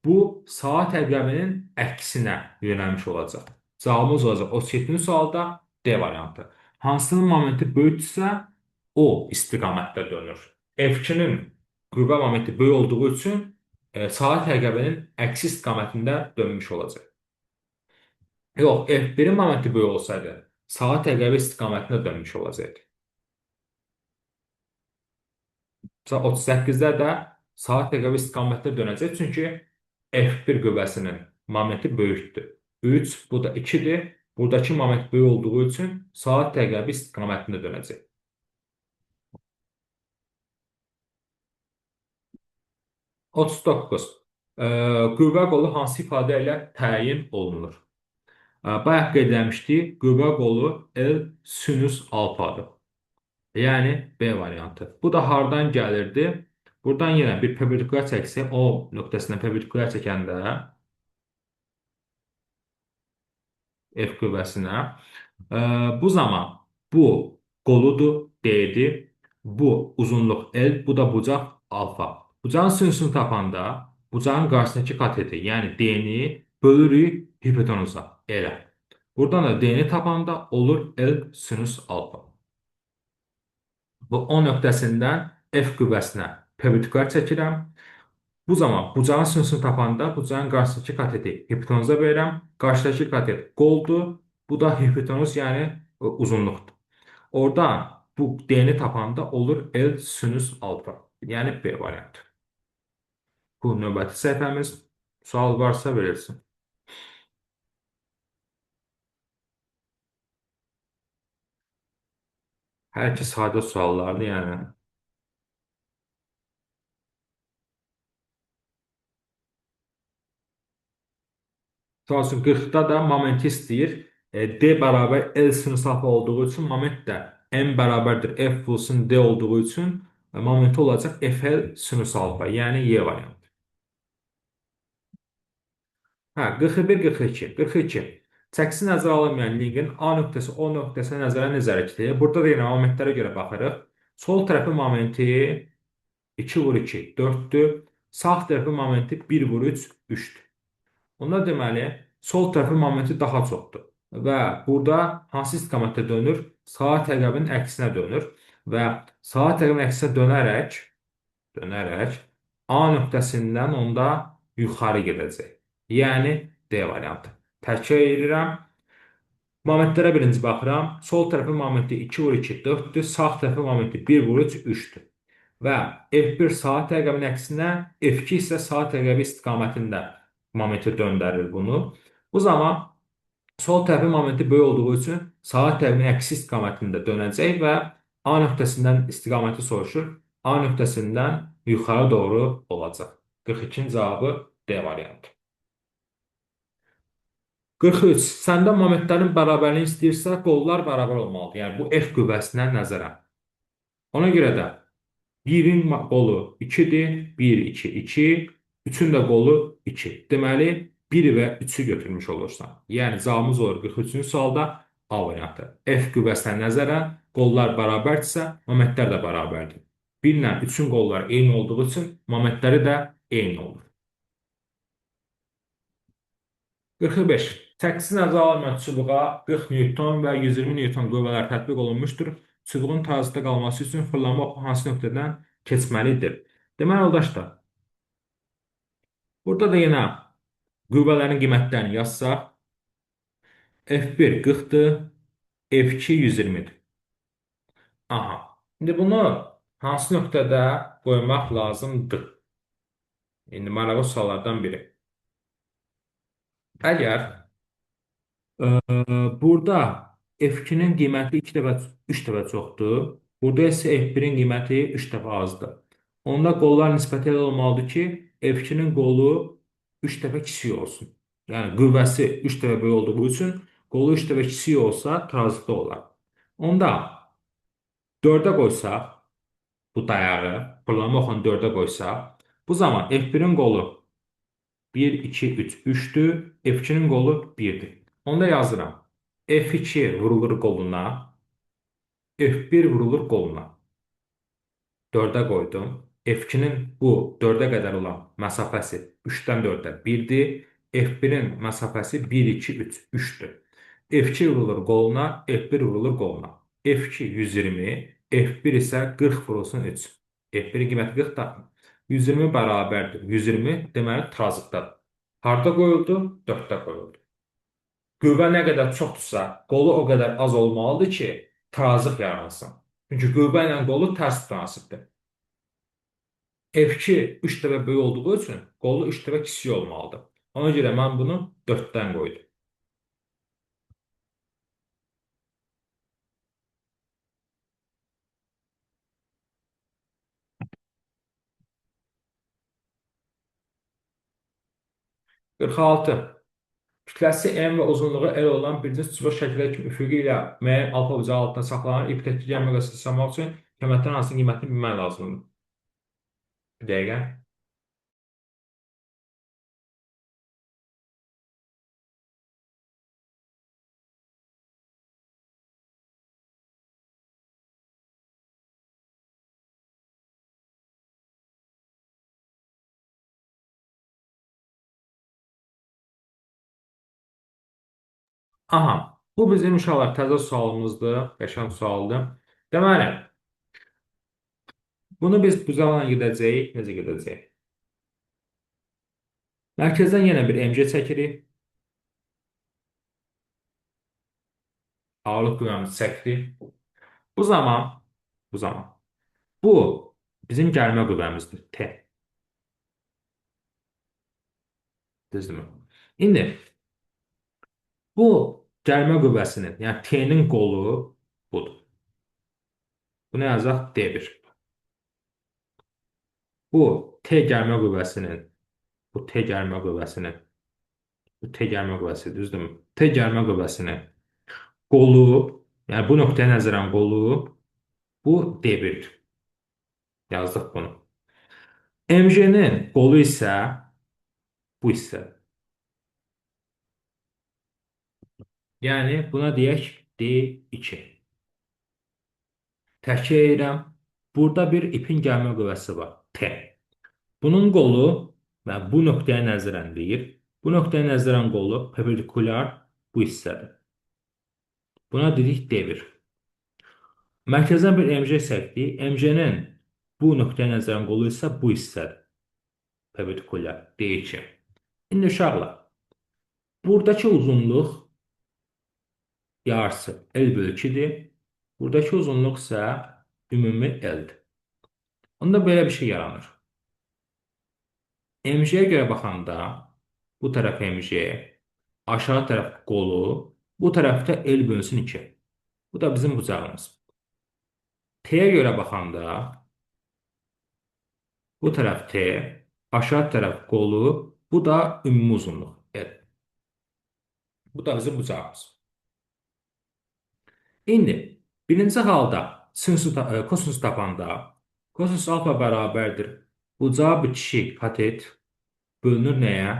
A: bu saat əqrəbinin əksinə yönəlmiş olacaq. Cavabımız olacaq 37-ci sualda D variantı. Hansının momenti böyükdürsə, o istiqamətdə dönür. F2-nin qüvvə momenti böyük olduğu üçün saat əqrəbinin əksi istiqamətində dönmüş olacaq. Yox, F1-in momenti böyük olsaydı, saat əqrəbi istiqamətində dönmüş olacaqdı. 38-də də saat əqrəbi istiqamətində dönəcək, çünki F1 qüvvəsinin momenti böyükdür. 3, bu da 2-dir. Buradakı moment böyük olduğu üçün saat əqrəbi istiqamətində dönəcək. 39. Qüvvə qolu hansı ifadə ilə təyin olunur? Bayaq qeyd etmişdik, qüvvə qolu L sinus alfadır. Yani B variantı. Bu da hardan gəlirdi? Buradan yenə bir perpendikulyar çəksək, O nöqtəsindən perpendikulyar çəkəndə F qüvvəsinə. Bu zaman bu qoludur, D'dir. Bu uzunluq L, bu da bucaq alfa. Bucağın sinusunu tapanda bucağın qarşısındakı kateti, yəni D'ni bölürük hipotenuza, L. Buradan da D'ni tapanda olur L sinus alfa. Bu O nöqtəsindən F qüvvəsinə perpendikulyar çəkirəm. Bu zaman bucağın sinusunu tapanda bucağın qarşısındakı kateti hipotenuza verirəm. Qarşıdakı katet qoldur. Bu da hipotenuz, yəni uzunluqdur. Oradan bu D-ni tapanda olur L sinüs alfa. Yəni B variantı. Bu növbəti səhifəmiz. Sual varsa verilsin. Hər iki sadə suallardır, yəni. Misal üçün 40-da da momenti istəyir. D bərabər L sinüs alfa olduğu üçün moment də M bərabərdir F vursun D olduğu üçün momenti olacaq FL sinüs alfa, yəni Y variantı. Hə, 41, 42. 42. Çəkisi nəzərə alınmayan linkin A nöqtəsi O nöqtəsinə nəzərən necə hərəkət edir? Burada da yenə momentlərə görə baxırıq. Sol tərəfin momenti 2 vur 2, 4-dür. Sağ tərəfin momenti 1 vur 3, 3-dür. Onda deməli, sol tərəfin momenti daha çoxdur. Və burada hansı istiqamətdə dönür? Saat əqrəbinin əksinə dönür. Və saat əqrəbinin əksinə dönərək A nöqtəsindən onda yuxarı gedəcək. Yəni D variantı. Təkrar edirəm. Momentlərə birinci baxıram. Sol tərəfin momenti 2 vur 2, 4-dür. Sağ tərəfin momenti 1 vur 3, 3-dür. Və F1 saat əqrəbinin əksinə, F2 isə saat əqrəbi istiqamətində momenti döndərir bunu. Bu zaman sol tərəfin momenti böyük olduğu üçün saat əqrəbinin əksi istiqamətində dönəcək və A nöqtəsindən istiqaməti soruşur. A nöqtəsindən yuxarı doğru olacaq. 42-ci cavabı D variantı. 43. Səndə momentlərin bərabərliyi istəyirsə, qollar bərabər olmalıdır. Yəni bu F qüvvəsinə nəzərən. Ona görə də 1-in qolu 2-dir, 1, 2, 2, 3-ün də qolu 2. Deməli, 1 və 3-ü götürmüş olursan. Yəni cavabımız olur 43-cü sualda A variantı. F qüvvəsinə nəzərən qollar bərabərdirsə, momentlər də bərabərdir. 1 ilə 3-ün qolları eyni olduğu üçün momentləri də eyni olur. 45. Çəkisi nəzərə alınmayan çubuğa 40 Newton və 120 Newton qüvvələr tətbiq olunmuşdur. Çubuğun tarazda qalması üçün fırlanma oxu hansı nöqtədən keçməlidir? Deməli, yoldaşlar, burada da yenə qüvvələrin qiymətlərini yazsaq, F1 40-dır, F2 120-dir. Aha. İndi bunu hansı nöqtədə qoymaq lazımdır? İndi maraqlı suallardan biri. Əgər burada F2-nin qiyməti 2 dəfə, 3 dəfə çoxdur. Burada isə F1-in qiyməti 3 dəfə azdır. Onda qollar nisbəti elə olmalıdır ki, F2-nin qolu 3 dəfə kiçik olsun. Yəni qüvvəsi 3 dəfə böyük olduğu üçün qolu 3 dəfə kiçik olsa tarazlıqda olar. Onda 4-ə qoysaq bu dayağı, fırlanma oxunu 4-ə qoysaq, bu zaman F1-in qolu 1, 2, 3, 3-dür. F2-nin qolu 1-dir. Onda yazıram. F2 vurulur qoluna, F1 vurulur qoluna. 4-ə qoydum. F2-nin bu 4-ə qədər olan məsafəsi 3-dən 4-ə 1-dir. F1-in məsafəsi 1, 2, 3, 3-dür. F2 vurulur qoluna, F1 vurulur qoluna. F2 120, F1 isə 40 vurulsun 3. F1-in qiyməti 40-da. 120 bərabərdir. 120 deməli tarazlıqdadır. Harda qoyuldu? 4-də qoyuldu. Qüvvə nə qədər çoxdursa, qolu o qədər az olmalıdır ki, tarazlıq yaransın. Çünki qüvvə ilə qolu tərs müasibdir. F2 3 dəfə böyük olduğu üçün qolu 3 dəfə kiçik olmalıdır. Ona görə mən bunu 4-dən qoydum. Qırx altı. Kütləsi M və uzunluğu L olan birinci sıçraq şəkilləri kimi üfüqi ilə müəyyən alfa bucağı altında saxlanılan iptəki gəlmə qüvvəsini hesaplamaq üçün kəmətlərin hansının qiymətini bilmək lazımdır. Bir dəqiqə. Aha, bu bizim uşaqlar təzə sualımızdır, qəşəng sualdır. Deməli, bunu biz buzaqla gedəcəyik, necə gedəcəyik? Mərkəzdən yenə bir MC çəkirik. Ağırlıq qüvvəmizi çəkdik. Bu zaman, bu zaman, bu bizim gəlmə qüvvəmizdir, T. Düzdürmü? İndi bu gəlmə qüvvəsinin, yəni T-nin qolu budur. Buna yazaq D1. Bu T gəlmə qüvvəsinin, bu T gəlmə qüvvəsinin, bu T gəlmə qüvvəsi, düzdürmü? T gəlmə qüvvəsinin qolu, yəni bu nöqtəyə nəzərən qolu, bu D1'dir. Yazdıq bunu. MG-nin qolu isə bu hissədir. Yəni buna deyək D2. Təkrar edirəm. Burada bir ipin gəlmə qüvvəsi var. T. Bunun qolu və bu nöqtəyə nəzərən deyir. Bu nöqtəyə nəzərən qolu perpendikulyar bu hissədir. Buna dedik D1. Mərkəzdən bir MC çəkdik. MC-nin bu nöqtəyə nəzərən qolu isə bu hissədir. Perpendikulyar D2. İndi uşaqlar, buradakı uzunluq yarısı L bölü 2'dir. Buradakı uzunluq isə ümumi L'dir. Onda belə bir şey yaranır. MC'ye görə baxanda bu tərəf MC, aşağı tərəf qolu, bu tərəfdə L bölünsün 2. Bu da bizim bucağımız. T'ye görə baxanda bu tərəf T, aşağı tərəf qolu, bu da ümumi uzunluq L. Bu da bizim bucağımız. İndi birinci halda kosinus tapanda kosinus alfa bərabərdir. Bucağı bitişik katet bölünür nəyə?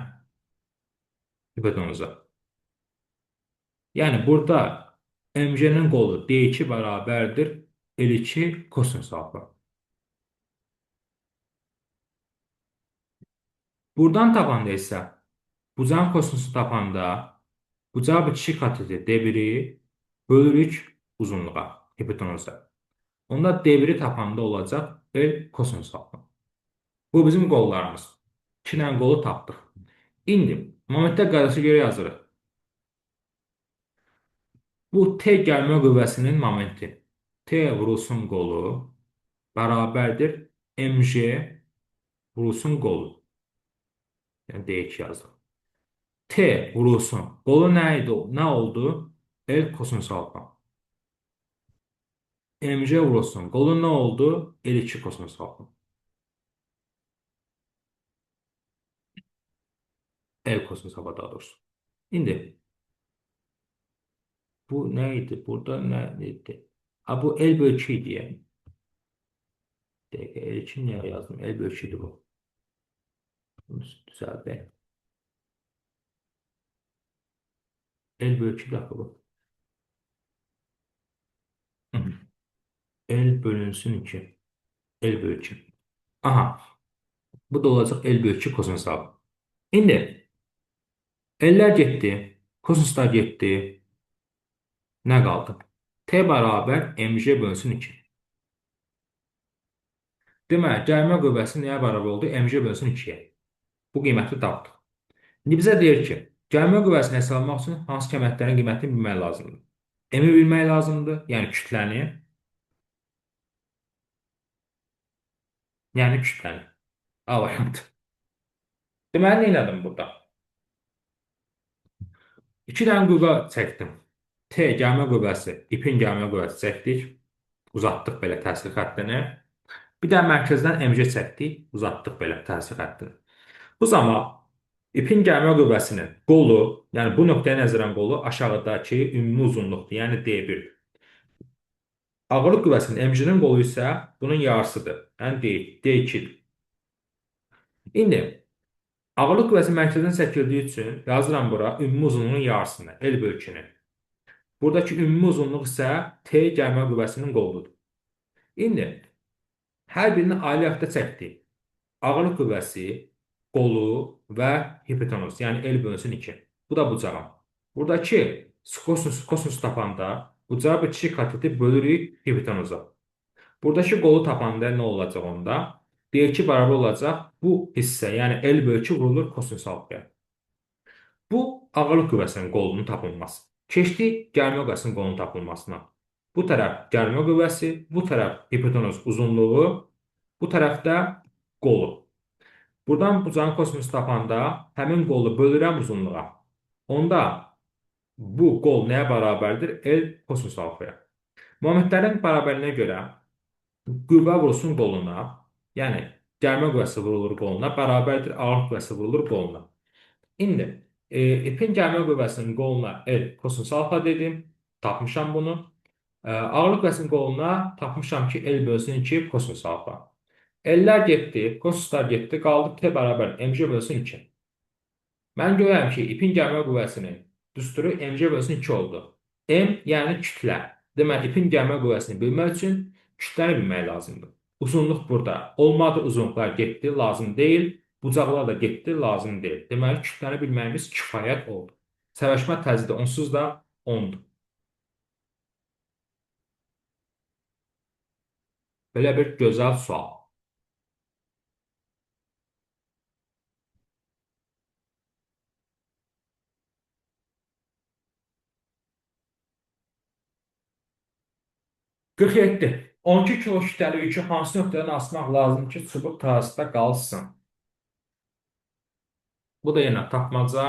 A: Hipotenuza. Yəni burada MC'nin qolu D2 bərabərdir L2 kosinus alfa. Buradan tapanda isə bucağın kosinusu tapanda bucağı bitişik kateti D1'i bölürük uzunluğa, hipotenuza. Onda D1'i tapanda olacaq L kosinus alfa. Bu bizim qollarımız. 2 dənə qolu tapdıq. İndi momentlər qaydasına görə yazırıq. Bu T gəlmə qüvvəsinin momenti. T vurulsun qolu bərabərdir MG vurulsun qolu. Yəni D2 yazdım. T vurulsun. Qolu nə idi? Nə oldu? L kosinus alfa. MG vurulsun. Qolu nə oldu? L2 kosinus alfa. L kosinus alfa daha doğrusu. İndi bu nə idi? Burada nə idi? Ha, bu L bölü 2 idi yəni. Dəqiqə, L2 niyə yazdım? L bölü 2 idi bu. Bunu düzəldək. L bölü 2 dəfə bu. L bölünsün 2. L bölü 2. Aha. Bu da olacaq L bölü 2 kosinus alfa. İndi L'lər getdi. Kosinuslar getdi. Nə qaldı? T bərabər MG bölünsün 2. Deməli, gəlmə qüvvəsi nəyə bərabər oldu? MG bölünsün 2-yə. Bu qiyməti tapdıq. İndi bizə deyir ki, gəlmə qüvvəsini hesablamaq üçün hansı kəmətlərin qiymətini bilmək lazımdır? M-i bilmək lazımdır, yəni kütləni. Yəni kütləni. A variantı. Deməli, nə elədim burada? 2 dənə qüvvə çəkdim. T gəlmə qüvvəsi, ipin gəlmə qüvvəsi çəkdik. Uzatdıq belə təsir xəttini. Bir də mərkəzdən MC çəkdik. Uzatdıq belə təsir xəttini. Bu zaman İpin gəlmə qüvvəsinin qolu, yəni bu nöqtəyə nəzərən qolu aşağıdakı ümumi uzunluqdur, yəni D1. Ağırlıq qüvvəsinin mg-nin qolu isə bunun yarısıdır, yəni D2-dir. İndi ağırlıq qüvvəsi mərkəzdən çəkildiyi üçün yazıram bura ümumi uzunluğun yarısını, L bölü 2-ni. Buradakı ümumi uzunluq isə T gəlmə qüvvəsinin qoludur. İndi hər birini ayrı-ayrı çəkdik. Ağırlıq qüvvəsi, qolu və hipotenuz, yəni L bölünsün 2. Bu da bucağı. Buradakı kosinus tapanda bucağı bir kiçik kateti bölürük hipotenuza. Buradakı qolu tapanda nə olacaq onda? D2 bərabər olacaq bu hissə, yəni L bölü 2 vurulur kosinus alfaya. Bu ağırlıq qüvvəsinin qolunun tapılması. Keçdik gəlmə qüvvəsinin qolunun tapılmasına. Bu tərəf gəlmə qüvvəsi, bu tərəf hipotenuz uzunluğu, bu tərəfdə qolu. Buradan bucağın kosinus tapanda həmin qolu bölürəm uzunluğa. Onda bu qol nəyə bərabərdir? L kosinus alfaya. Momentlərin bərabərinə görə qüvvə vurulsun qoluna, yəni gəlmə qüvvəsi vurulur qoluna, bərabərdir ağırlıq qüvvəsi vurulur qoluna. İndi ipin gəlmə qüvvəsinin qoluna L kosinus alfa dedim, tapmışam bunu. Ağırlıq qüvvəsinin qoluna tapmışam ki, L bölsün 2 kosinus alfa. L'lər getdi, kosinuslar getdi, qaldı T bərabər mg bölsün 2. Mən görürəm ki, ipin gəlmə qüvvəsinin düsturu mg bölsün 2 oldu. M yəni kütlə. Deməli, ipin gəlmə qüvvəsini bilmək üçün kütləni bilmək lazımdır. Uzunluq burada. Olmadı, uzunluqlar getdi, lazım deyil. Bucaqlar da getdi, lazım deyil. Deməli, kütləni bilməyimiz kifayət oldu. Səbəşmə təcidi onsuz da 10'dur. Belə bir gözəl sual. Qırx yeddi. 12 kilo kütləli yükü hansı nöqtədən asmaq lazım ki, çubuq tarasında qalsın? Bu da yenə tapmaca.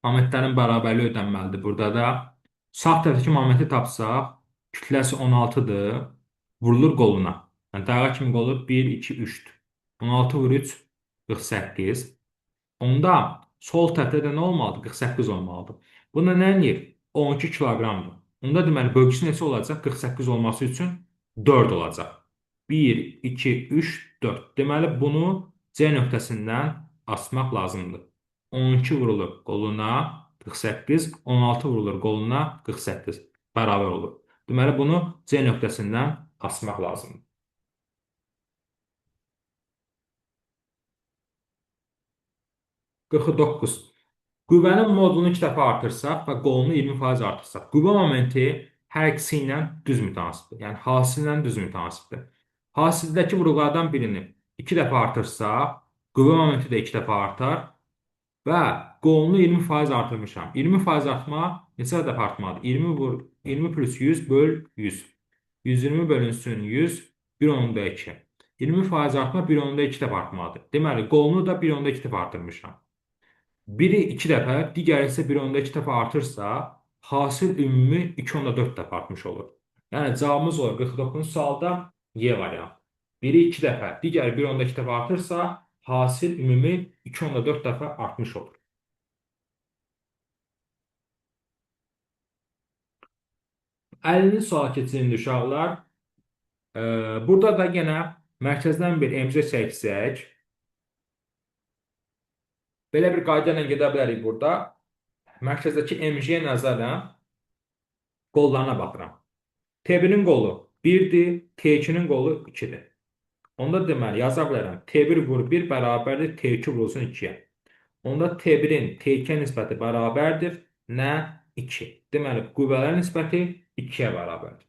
A: Momentlərin bərabərliyi ödənməlidir burada da. Sağ tərəfdəki momenti tapsaq, kütləsi 16'dır. Vurulur qoluna. Yəni, dağa kimi qolur 1, 2, 3'dür. 16 vur 3, 48. Onda sol tərəfdə də nə olmalıdır? 48 olmalıdır. Bunda nə eləyir? 12 kiloqramdır. Onda deməli, bölgüsü neçə olacaq? 48 olması üçün 4 olacaq. 1, 2, 3, 4. Deməli, bunu C nöqtəsindən asmaq lazımdır. 12 vurulur qoluna 48, 16 vurulur qoluna 48. Bərabər olur. Deməli, bunu C nöqtəsindən asmaq lazımdır. 49. Qüvvənin modulunu 2 dəfə artırsaq və qolunu 20% artırsaq, qüvvə momenti hər ikisi ilə düz mütənasibdir. Yəni, hasillə düz mütənasibdir. Hasildəki vurğulardan birini 2 dəfə artırsaq, qüvvə momenti də 2 dəfə artar və qolunu 20% artırmışam. 20% artma neçə dəfə artmadır? 20 plus 100 böl 100. 120 bölünsün 100, 1/2. 20% artma 1/2 dəfə artmadır. Deməli, qolunu da 1/2 dəfə artırmışam. Biri 2 dəfə, digəri isə 1/2 dəfə artırsa, hasil ümumi 2/4 dəfə artmış olur. Yəni, cavabımız olur 49-cu sualda Y variantı. Biri 2 dəfə, digəri 1/2 dəfə artırsa, hasil ümumi 2/4 dəfə artmış olur. 50-ci suala keçirin uşaqlar. Burada da yenə mərkəzdən bir MC çəksək, belə bir qayda ilə gedə bilərik burada. Mərkəzdəki MG-yə nəzərən qollarına baxıram. T1-in qolu 1'dir, T2-nin qolu 2'dir. Onda deməli, yaza bilərəm. T1 vur 1 bərabərdir, T2 vurulsun 2'yə. Onda T1-in T2-yə nisbəti bərabərdir, nə? 2. Deməli, qüvvələrin nisbəti 2'yə bərabərdir.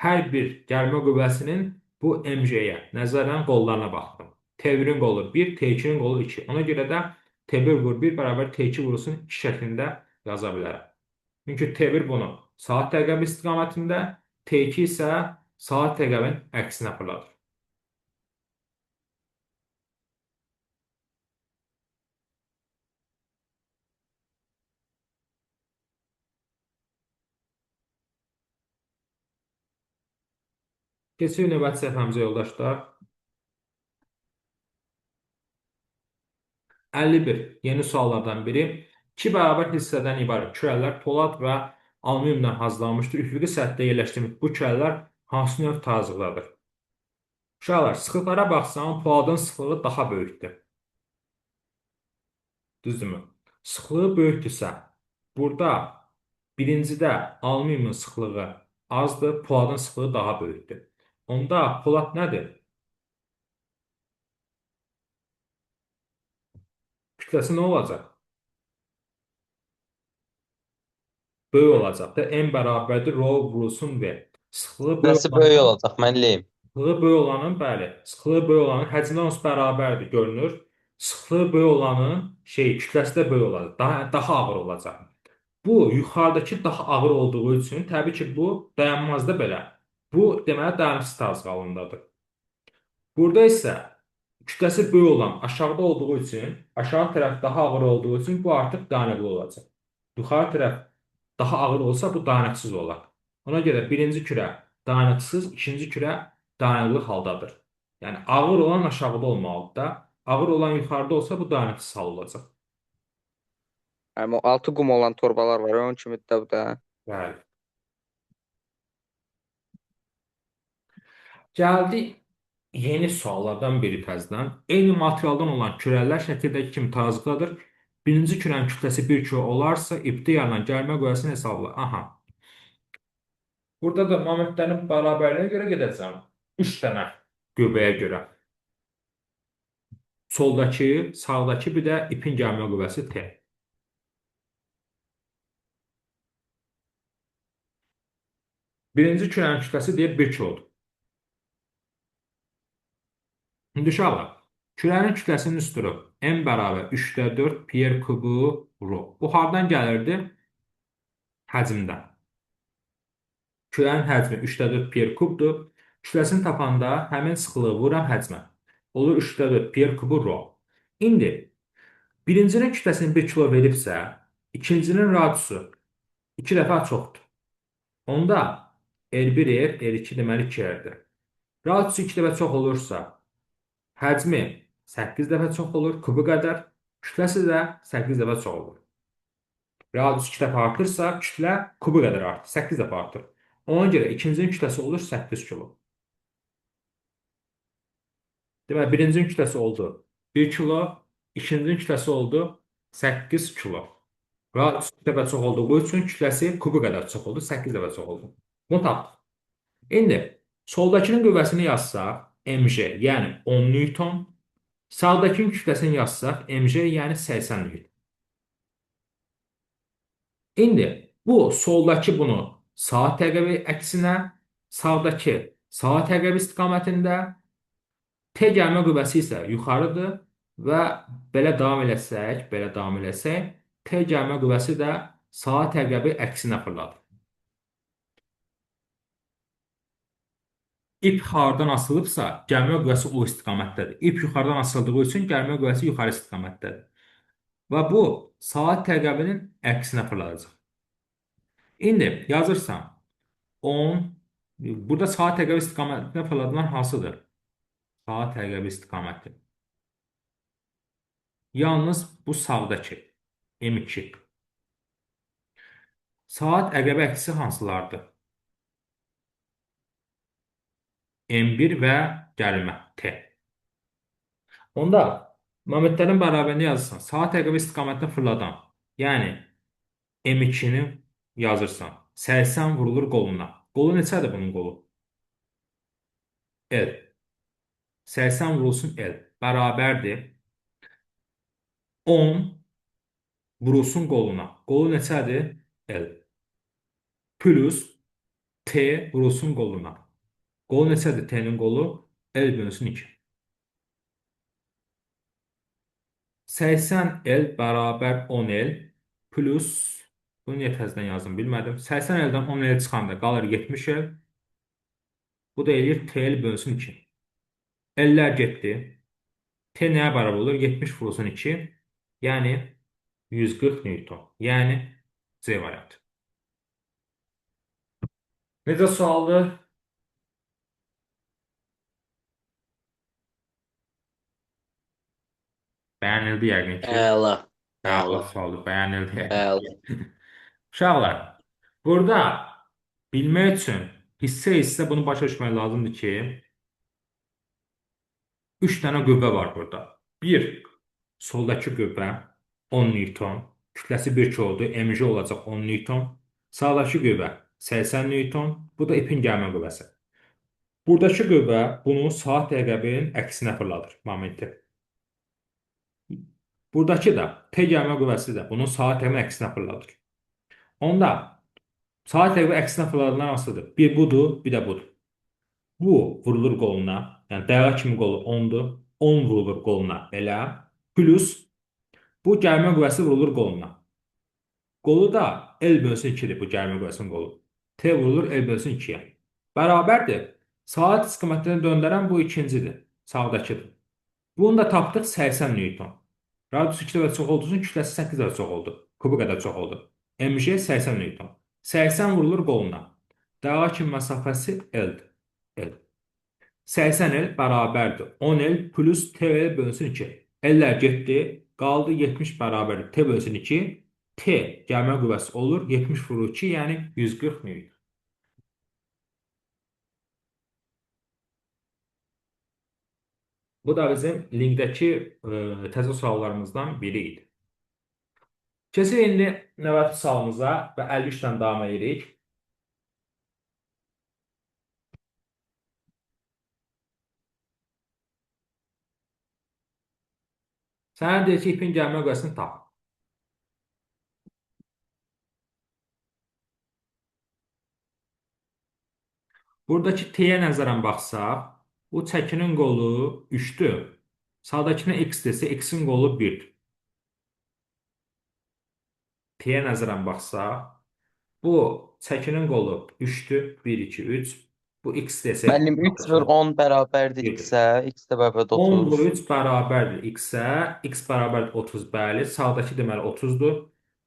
A: Hər bir gəlmə qüvvəsinin bu MG-yə nəzərən qollarına baxdım. T1-in qolu 1, T2-nin qolu 2. Ona görə də T1 vur 1 bərabər T2 vurulsun 2 şəklində yaza bilərəm. Çünki T1 bunu saat təqəbi istiqamətində, T2 isə saat təqəbin əksinə fırladır. Keçirik növbəti səhifəmizə yoldaşlar. 51. Yeni suallardan biri. İki bərabər hissədən ibarət kürələr polad və alüminiumdan hazırlanmışdır. Üfüqi səthdə yerləşdirilmiş bu kürələr hansı növ tarzlıqdadır? Uşaqlar, sıxlıqlara baxsam, poladın sıxlığı daha böyükdür. Düzdürmü? Sıxlığı böyükdürsə, burada birincidə alüminiumun sıxlığı azdır, poladın sıxlığı daha böyükdür. Onda polad nədir? Kütləsi nə olacaq? Böyük olacaq da n bərabərdir rho vurulsun v. Sıxlığı böyük
B: Nəsi böyük
A: olanın,
B: olacaq müəllim?
A: sıxlığı böyük olanın, bəli, sıxlığı böyük olanın həcmdən onsuz bərabərdir, görünür. Sıxlığı böyük olanın kütləsi də böyük olacaq, daha ağır olacaq. Bu yuxarıdakı daha ağır olduğu üçün təbii ki, bu dayanmazda belə. Bu deməli dayanıqsız tarz halındadır. Burada isə kütləsi böyük olan aşağıda olduğu üçün, aşağı tərəf daha ağır olduğu üçün bu artıq dayanıqlı olacaq. Yuxarı tərəf daha ağır olsa bu dayanıqsız olar. Ona görə birinci kürə dayanıqsız, ikinci kürə dayanıqlı haldadır. Yəni ağır olan aşağıda olmalıdır da, ağır olan yuxarıda olsa bu dayanıqsız hal olacaq.
C: Amma o altı qum olan torbalar var, onun kimi də bu da.
A: Bəli. Gəldik yeni suallardan biri təzədən. Eyni materialdan olan kürələr şəkildəki kimi tarzlıqdadır. Birinci kürənin kütləsi 1 kilo olarsa, ipdə yaranan gəlmə qüvvəsini hesabla. Aha. Burada da momentlərin bərabərliyinə görə gedəcəm. 3 dənə qüvvəyə görə. Soldakı, sağdakı bir də ipin gəlmə qüvvəsi T. Birinci kürənin kütləsi deyək 1 kilodur. İndi uşaqlar, kürənin kütləsinin üstürü n bərabər 3-də 4 pi kubu rho. Bu hardan gəlirdi? Həcmdən. Kürənin həcmi 3-də 4 pi kubdur. Kütləsini tapanda həmin sıxlığı vururam həcmə. Olur 3-də 4 pi kubu rho. İndi birincinin kütləsini 1 kilo veribsə, ikincinin radiusu 2 dəfə çoxdur. Onda R1 R, R2 deməli 2R'dir. Radiusu 2 dəfə çox olursa, həcmi 8 dəfə çox olur, kubu qədər, kütləsi də 8 dəfə çox olur. Radius 2 dəfə artırsa, kütlə kubu qədər artır, 8 dəfə artır. Ona görə ikincinin kütləsi olur 8 kilo. Deməli, birincinin kütləsi oldu 1 kilo, ikincinin kütləsi oldu 8 kilo. Radius 2 dəfə çox olduğu üçün kütləsi kubu qədər çox oldu, 8 dəfə çox oldu. Bunu tapdıq. İndi soldakının qüvvəsini yazsaq, mg, yəni 10 Newton. Sağdakının kütləsini yazsaq, mg, yəni 80 Newton. İndi bu soldakı bunu saat təqəbi əksinə, sağdakı saat təqəbi istiqamətində, T gəlmə qüvvəsi isə yuxarıdır və belə davam eləsək, T gəlmə qüvvəsi də saat təqəbi əksinə fırladır. İp hardan asılıbsa, gəlmə qüvvəsi o istiqamətdədir. İp yuxarıdan asıldığı üçün gəlmə qüvvəsi yuxarı istiqamətdədir. Və bu, saat təqəbinin əksinə fırladacaq. İndi yazırsam, 10, burada saat təqəbi istiqamətinə fırladılan hansıdır? Saat təqəbi istiqaməti. Yalnız bu sağdakı, M2. Saat əqəbi əksi hansılardır? M1 və gəlmə T. Onda momentlərin bərabərində yazırsan. Saat təqəbi istiqamətinə fırladan. Yəni M2-ni yazırsan. 80 vurulur qoluna. Qolu neçədir bunun qolu? L. 80 vurulsun L. Bərabərdir. 10 vurulsun qoluna. Qolu neçədir? L. Plus T vurulsun qoluna. Qolu neçədir T-nin qolu? L bölünsün 2. 80 L bərabər 10 L plus, bunu niyə təzədən yazdım bilmədim. 80 L-dən 10 L çıxanda qalır 70 L. Bu da eləyir T L bölünsün 2. L-lər getdi. T nəyə bərabər olur? 70 vurulsun 2. Yəni 140 Newton. Yəni C variantı. Necə sualdır? Bəyənildi yəqin ki.
B: Əla.
A: Əla
B: Əla.
A: sualdır. Bəyənildi yəqin
B: Əla.
A: ki. Uşaqlar, burada bilmək üçün hissə bunu başa düşmək lazımdır ki, 3 dənə qüvvə var burada. Bir, soldakı qüvvə 10 Newton, kütləsi 1 kiloldur, mg olacaq 10 Newton. Sağdakı qüvvə 80 Newton, bu da ipin gəlmə qüvvəsi. Buradakı qüvvə bunu saat əqrəbinin əksinə fırladır, momenti. Buradakı da T gəlmə qüvvəsi də bunun saat əqrəbinin əksinə fırladır. Onda saat əqrəbi əksinə fırladılan asılıdır. Bir budur, bir də budur. Bu vurulur qoluna, yəni dəqiq kimi qolu 10-dur. 10 vurulur qoluna elə. Plus bu gəlmə qüvvəsi vurulur qoluna. Qolu da L bölsün 2-dir bu gəlmə qüvvəsinin qolu. T vurulur L bölsün 2-yə. Bərabərdir. Saat istiqamətini döndərən bu ikincidir. Sağdakıdır. Bunu da tapdıq 80 Newton. Radius 2 dəfə çox olduğu üçün kütləsi 8 dəfə çox oldu. Kubu qədər çox oldu. mg 80 Newton. 80 vurulur qoluna. Dağa kimi məsafəsi L-dir. L. 80 L bərabərdir. 10 L plus T bölünsün 2. L'lər getdi. Qaldı 70 bərabərdir. T bölünsün 2. T gəlmə qüvvəsi olur. 70 vurur 2, yəni 140 Newton. Bu da bizim linkdəki təzə suallarımızdan biri idi. Keçək indi növbəti sualımıza və 53-dən davam edirik. Sənə deyir ki, ipin gəlmə qüvvəsini tap. Buradakı T-yə nəzərən baxsaq, bu çəkinin qolu 3-dür. Sağdakına x desə, x-in qolu 1-dir. T-yə nəzərən baxsaq, bu çəkinin qolu 3-dür. 1, 2, 3. Bu x desə,
B: Müəllim 3 vur 10 bərabərdir
A: 1-dir.
B: x-ə, x də bərabərdir
A: 10
B: 30.
A: vur 3 bərabərdir x-ə, x bərabərdir 30, bəli. Sağdakı deməli 30-dur.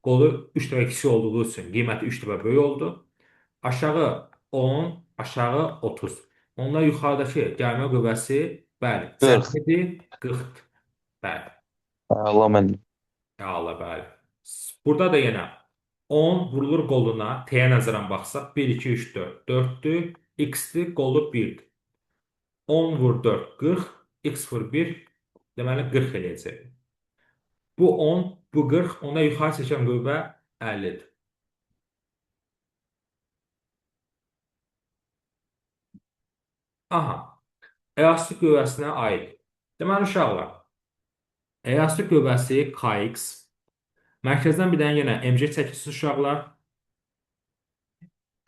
A: Qolu 3 dəfə kiçik olduğu üçün qiyməti 3 dəfə böyük oldu. Aşağı 10, aşağı 30. Onlar yuxarıdakı gəlmə qüvvəsi, bəli,
B: 40.
A: cəmsidir, 40-dır. Bəli,
B: Əla müəllim.
A: əla, bəli. Burada da yenə 10 vurulur qoluna, T-yə nəzərən baxsaq, 1, 2, 3, 4, 4-dür, x-dir, qolu 1-dir. 10 vur 4, 40, x vur 1, deməli 40 eləyəcək. Bu 10, bu 40, ona yuxarı çəkən qüvvə 50-dir. Aha, elastik qüvvəsinə aid. Deməli, uşaqlar, elastik qüvvəsi Kx, mərkəzdən bir dənə yenə mg çəkilsin uşaqlar.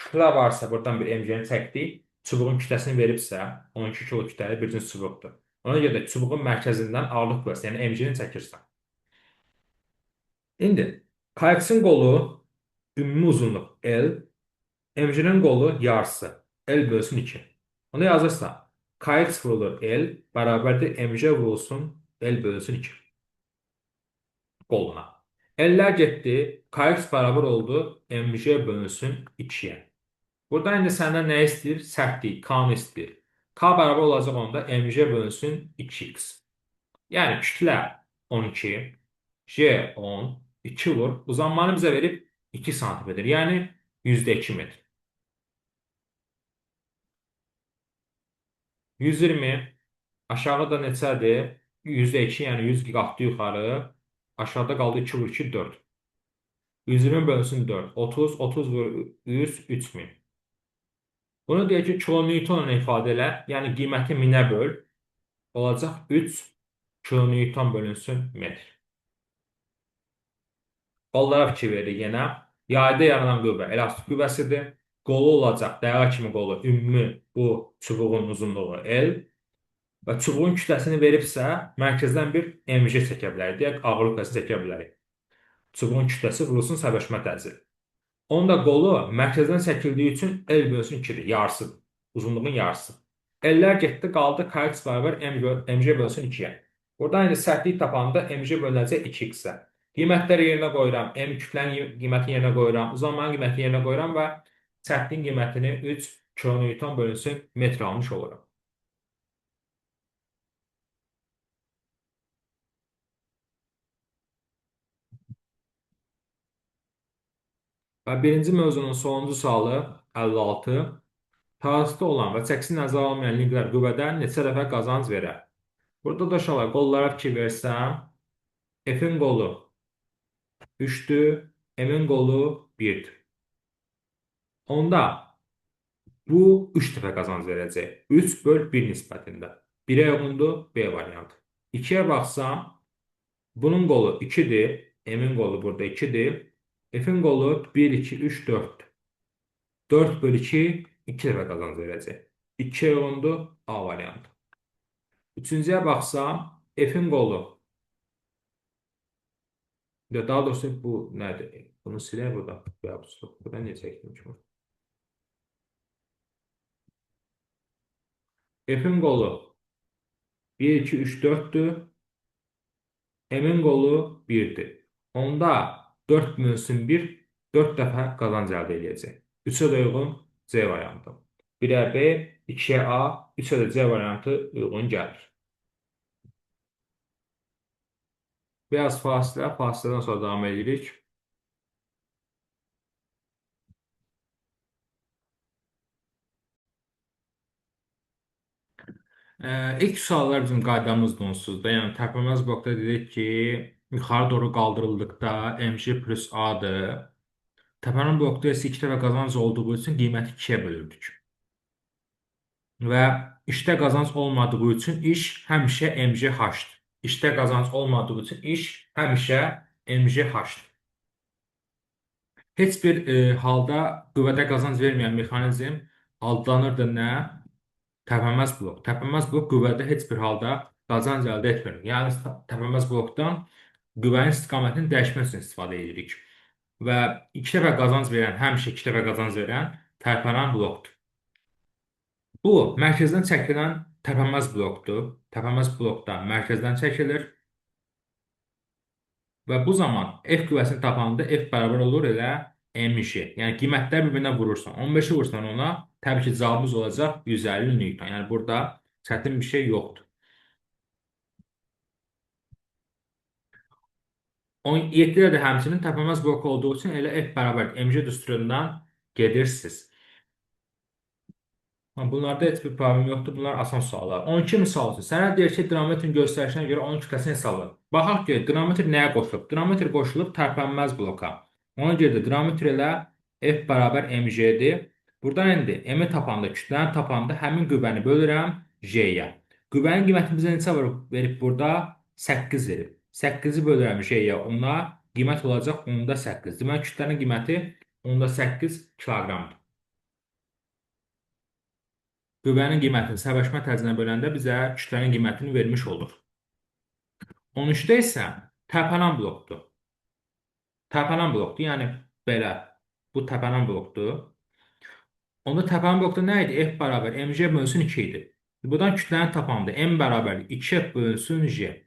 A: Kütlə varsa, buradan bir mg-ni çəkdik. Çubuğun kütləsini veribsə, 12 kilo kütləli bir cins çubuqdur. Ona görə də çubuğun mərkəzindən ağırlıq qüvvəsi, yəni mg-ni çəkirsən. İndi, Kx-in qolu ümumi uzunluq L, mg-nin qolu yarısı L bölsün 2. Onu yazırsan, Kx vurulur L bərabərdir mg vurulsun L bölsün 2 qoluna. L'lər getdi, Kx bərabər oldu mg bölünsün 2-yə. Burada indi səndən nə istəyir? Sərtlik, K-nı istəyir. K bərabər olacaq onda mg bölünsün 2x. Yəni kütlə 12, J 10, 2 vur. Uzanmanı bizə verib 2 cm, yəni %2 metr. 120 aşağıda neçədir? %2, yəni 100 qalxdı yuxarı. Aşağıda qaldı 2 vur 2, 4. 120 bölünsün 4. 30, 30 vur 100, 3000. Bunu deyək ki, kilonewton ilə ifadə elə. Yəni qiyməti 1000-ə böl. Olacaq 3 kilonewton bölünsün metr. Qollara fikir veririk yenə. Yayda yaranan qüvvə elastik qüvvəsidir. Qolu olacaq, dəqiq kimi qolu, ümumi bu çubuğun uzunluğu L. Və çubuğun kütləsini veribsə, mərkəzdən bir mg çəkə bilərik. Deyək, ağırlıq kütləsini çəkə bilərik. Çubuğun kütləsi vurulsun səbəşmə təcili. Onun da qolu mərkəzdən çəkildiyi üçün L bölsün 2-dir, yarısıdır. Uzunluğun yarısı. L'lər getdi, qaldı Kx bərabər mg bölsün 2-yə. Buradan indi sərtlik tapanda mg bölünəcək 2x-ə. Qiymətləri yerinə qoyuram, m kütlənin qiymətini yerinə qoyuram, uzanmanın qiymətini yerinə qoyuram və sərtliyin qiymətini 3 kilonewton bölünsün metr almış oluram. Və birinci mövzunun sonuncu sualı 56. Tarixdə olan və çəkisi nəzərə alınmayan linklər qüvvədə neçə dəfə qazanc verər? Burada da uşaqlar qollara fikir versəm, F-in qolu 3-dür, M-in qolu 1-dir. Onda bu 3 dəfə qazanc verəcək. 3 böl 1 nisbətində. 1-ə uyğundur B variantı. 2-yə baxsam, bunun qolu 2-dir, M-in qolu burada 2-dir. F-in qolu 1, 2, 3, 4-dür. 4 bölü 2, 2 dəfə qazanc verəcək. 2-yə uyğundur A variantı. Üçüncüyə baxsam, F-in qolu. Daha doğrusu bu nədir? Bunu silək burada. Burada niyə çəkdim ki? F'in qolu 1, 2, 3, 4'dür. M'in qolu 1'dir. Onda 4 bölünsün 1, 4 dəfə qazanc əldə edəcək. 3-ə də uyğun C variantı. 1-ə B, 2-yə A, 3-ə də C variantı uyğun gəlir. Biraz fasilə, fasilədən sonra davam edirik. İlk suallar bizim qaydamız onsuzdur. Yəni tərpənməz blokda dedik ki, yuxarı doğru qaldırıldıqda mg plus A-dır. Təpənin blokda isə 2 dəfə qazanc olduğu üçün qiyməti 2-yə bölürdük. Və işdə qazanc olmadığı üçün iş həmişə mgh-dır. İşdə qazanc olmadığı üçün iş həmişə mgh-dır. Heç bir halda qüvvədə qazanc verməyən mexanizm adlanırdı nə? Tərpənməz blok. Tərpənməz blok qüvvədə heç bir halda qazanc əldə etmir. Yəni tərpənməz blokdan qüvvənin istiqamətini dəyişmək üçün istifadə edirik. Və 2 dəfə qazanc verən, həmişə 2 dəfə qazanc verən tərpənən blokdur. Bu, mərkəzdən çəkilən tərpənməz blokdur. Tərpənməz blokda mərkəzdən çəkilir. Və bu zaman F qüvvəsini tapanda F bərabər olur elə mg. Yəni qiymətlər bir-birinə vurursan. 15-i vursan ona, təbii ki, cavabımız olacaq 150 Newton. Yəni burada çətin bir şey yoxdur. 17-də də həmçinin tərpənməz blok olduğu üçün elə F bərabər mg düsturundan gedirsiniz. Bunlarda heç bir problem yoxdur. Bunlar asan suallar. 12 misal üçün. Sənə deyir ki, dinamometrin göstərişinə görə onun kütləsini hesabla. Baxaq ki, dinamometr nəyə qoşulub? Dinamometr qoşulub tərpənməz bloka. Ona görə də dinamometr elə F bərabər mg-dir. Buradan indi M-i tapanda, kütləni tapanda həmin qüvvəni bölürəm J-yə. Qüvvənin qiymətini bizə neçə verib burada? 8 verib. 8-i bölürəm J-yə, ona qiymət olacaq 10-8. Deməli, kütlənin qiyməti 10-8 kiloqramdır. Qüvvənin qiymətini səbəşmə tərzinə böləndə bizə kütlənin qiymətini vermiş olur. 13-də isə tərpənən blokdur. Tərpənən blokdur, yəni belə. Bu tərpənən blokdur. Onda tərpənən blokda nə idi? F bərabər mg bölünsün 2 idi. Buradan kütləni tapanda M bərabər 2 bölünsün J.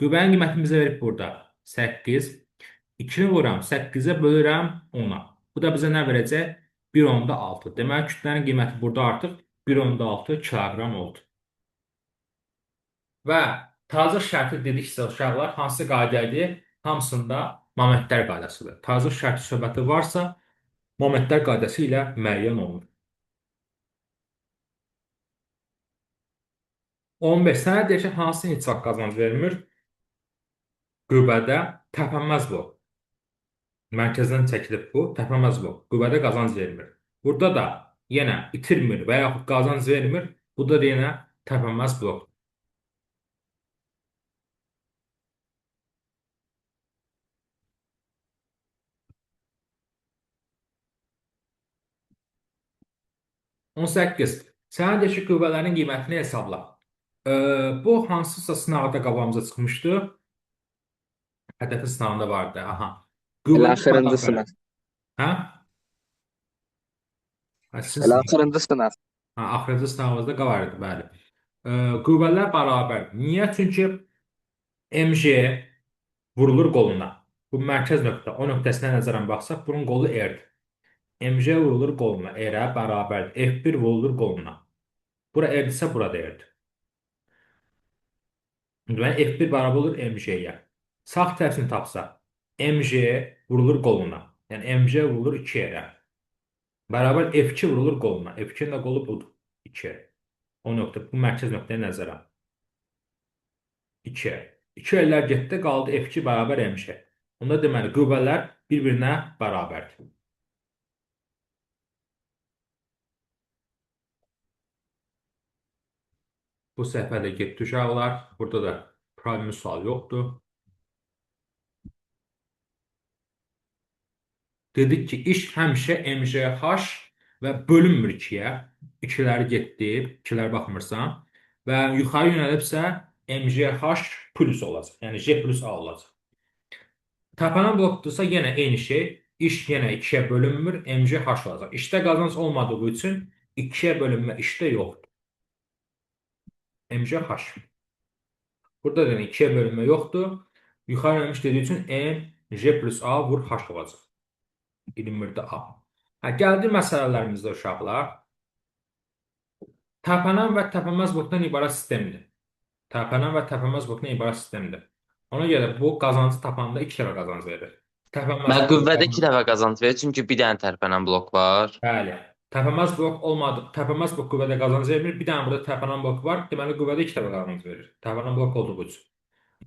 A: Qüvvənin qiymətini bizə verib burada 8. 2-ni vururam, 8-ə bölürəm 10-a. Bu da bizə nə verəcək? 1/6. Deməli, kütlənin qiyməti burada artıq 1/6 kiloqram oldu. Və tazıq şərti dediksə uşaqlar hansı qaydaydı? Hamısında momentlər qaydasıdır. Tazıq şərti söhbəti varsa, momentlər qaydası ilə müəyyən olunur. 15. Sənə deyir ki, hansı heç vaxt qazanc vermir? Qüvvədə tərpənməz blok. Mərkəzdən çəkilib bu, tərpənməz blok. Qüvvədə qazanc vermir. Burada da yenə itirmir və yaxud qazanc vermir. Bu da yenə tərpənməz blok. On 18. Sənə deyir ki, qüvvələrin qiymətini hesabla. Bu hansısa sınavda qabağımıza çıxmışdı. Hədəfi sınavında vardı. Aha.
C: Elə axırıncı sınaq.
A: Hə?
C: Elə axırıncı sınaq.
A: Axırıncı sınavımızda qalardı, bəli. Qüvvələr bərabər. Niyə? Çünki mg vurulur qoluna. Bu mərkəz nöqtə. O nöqtəsinə nəzərən baxsaq, bunun qolu R-dir. mg vurulur qoluna. R-ə bərabərdir. F1 vurulur qoluna. Bura R-dirsə, burada R-dir. Deməli, F1 bərabər olur mg-yə. Sağ tərəfini tapsaq, mg vurulur qoluna. Yəni mc vurulur 2 yerə. Bərabər F2 vurulur qoluna. F2-nin də qolu budur. 2. O nöqtə, bu mərkəz nöqtəyə nəzərəm. 2. 2 ellər getdi, qaldı F2 bərabər MC. Onda deməli, qüvvələr bir-birinə bərabərdir. Bu səhifədə getdi uşaqlar. Burada da problem sual yoxdur. Dedik ki, iş həmişə MJH və bölünmür 2-yə. 2-ləri getdi, 2-lər baxmırsan. Və yuxarı yönəlibsə MJH plus olacaq. Yəni J plus A olacaq. Təpənən blokdursa yenə eyni şey. İş yenə 2-yə bölünmür, MJH olacaq. İşdə qazanc olmadığı üçün 2-yə bölünmə işdə yoxdur. MJH. Burada da 2-yə bölünmə yoxdur. Yuxarı yönəlmiş dediyi üçün M, J plus A vur H olacaq. 21-də A. Gəldi məsələlərimizdə uşaqlar. Tərpənən və tərpənməz blokdan ibarət sistemdir. Tərpənən və tərpənməz blokdan ibarət sistemdir. Ona görə bu qazancı tapanda 2 dəfə qazanc verir.
B: Mən qüvvədə 2 dəfə qazanc verir, çünki bir dənə tərpənən blok var.
A: Bəli. Tərpənməz blok olmadı. Tərpənməz blok qüvvədə qazanc vermir. Bir dənə burada tərpənən blok var. Deməli qüvvədə 2 dəfə qazanc verir. Tərpənən blok olduğu üçün.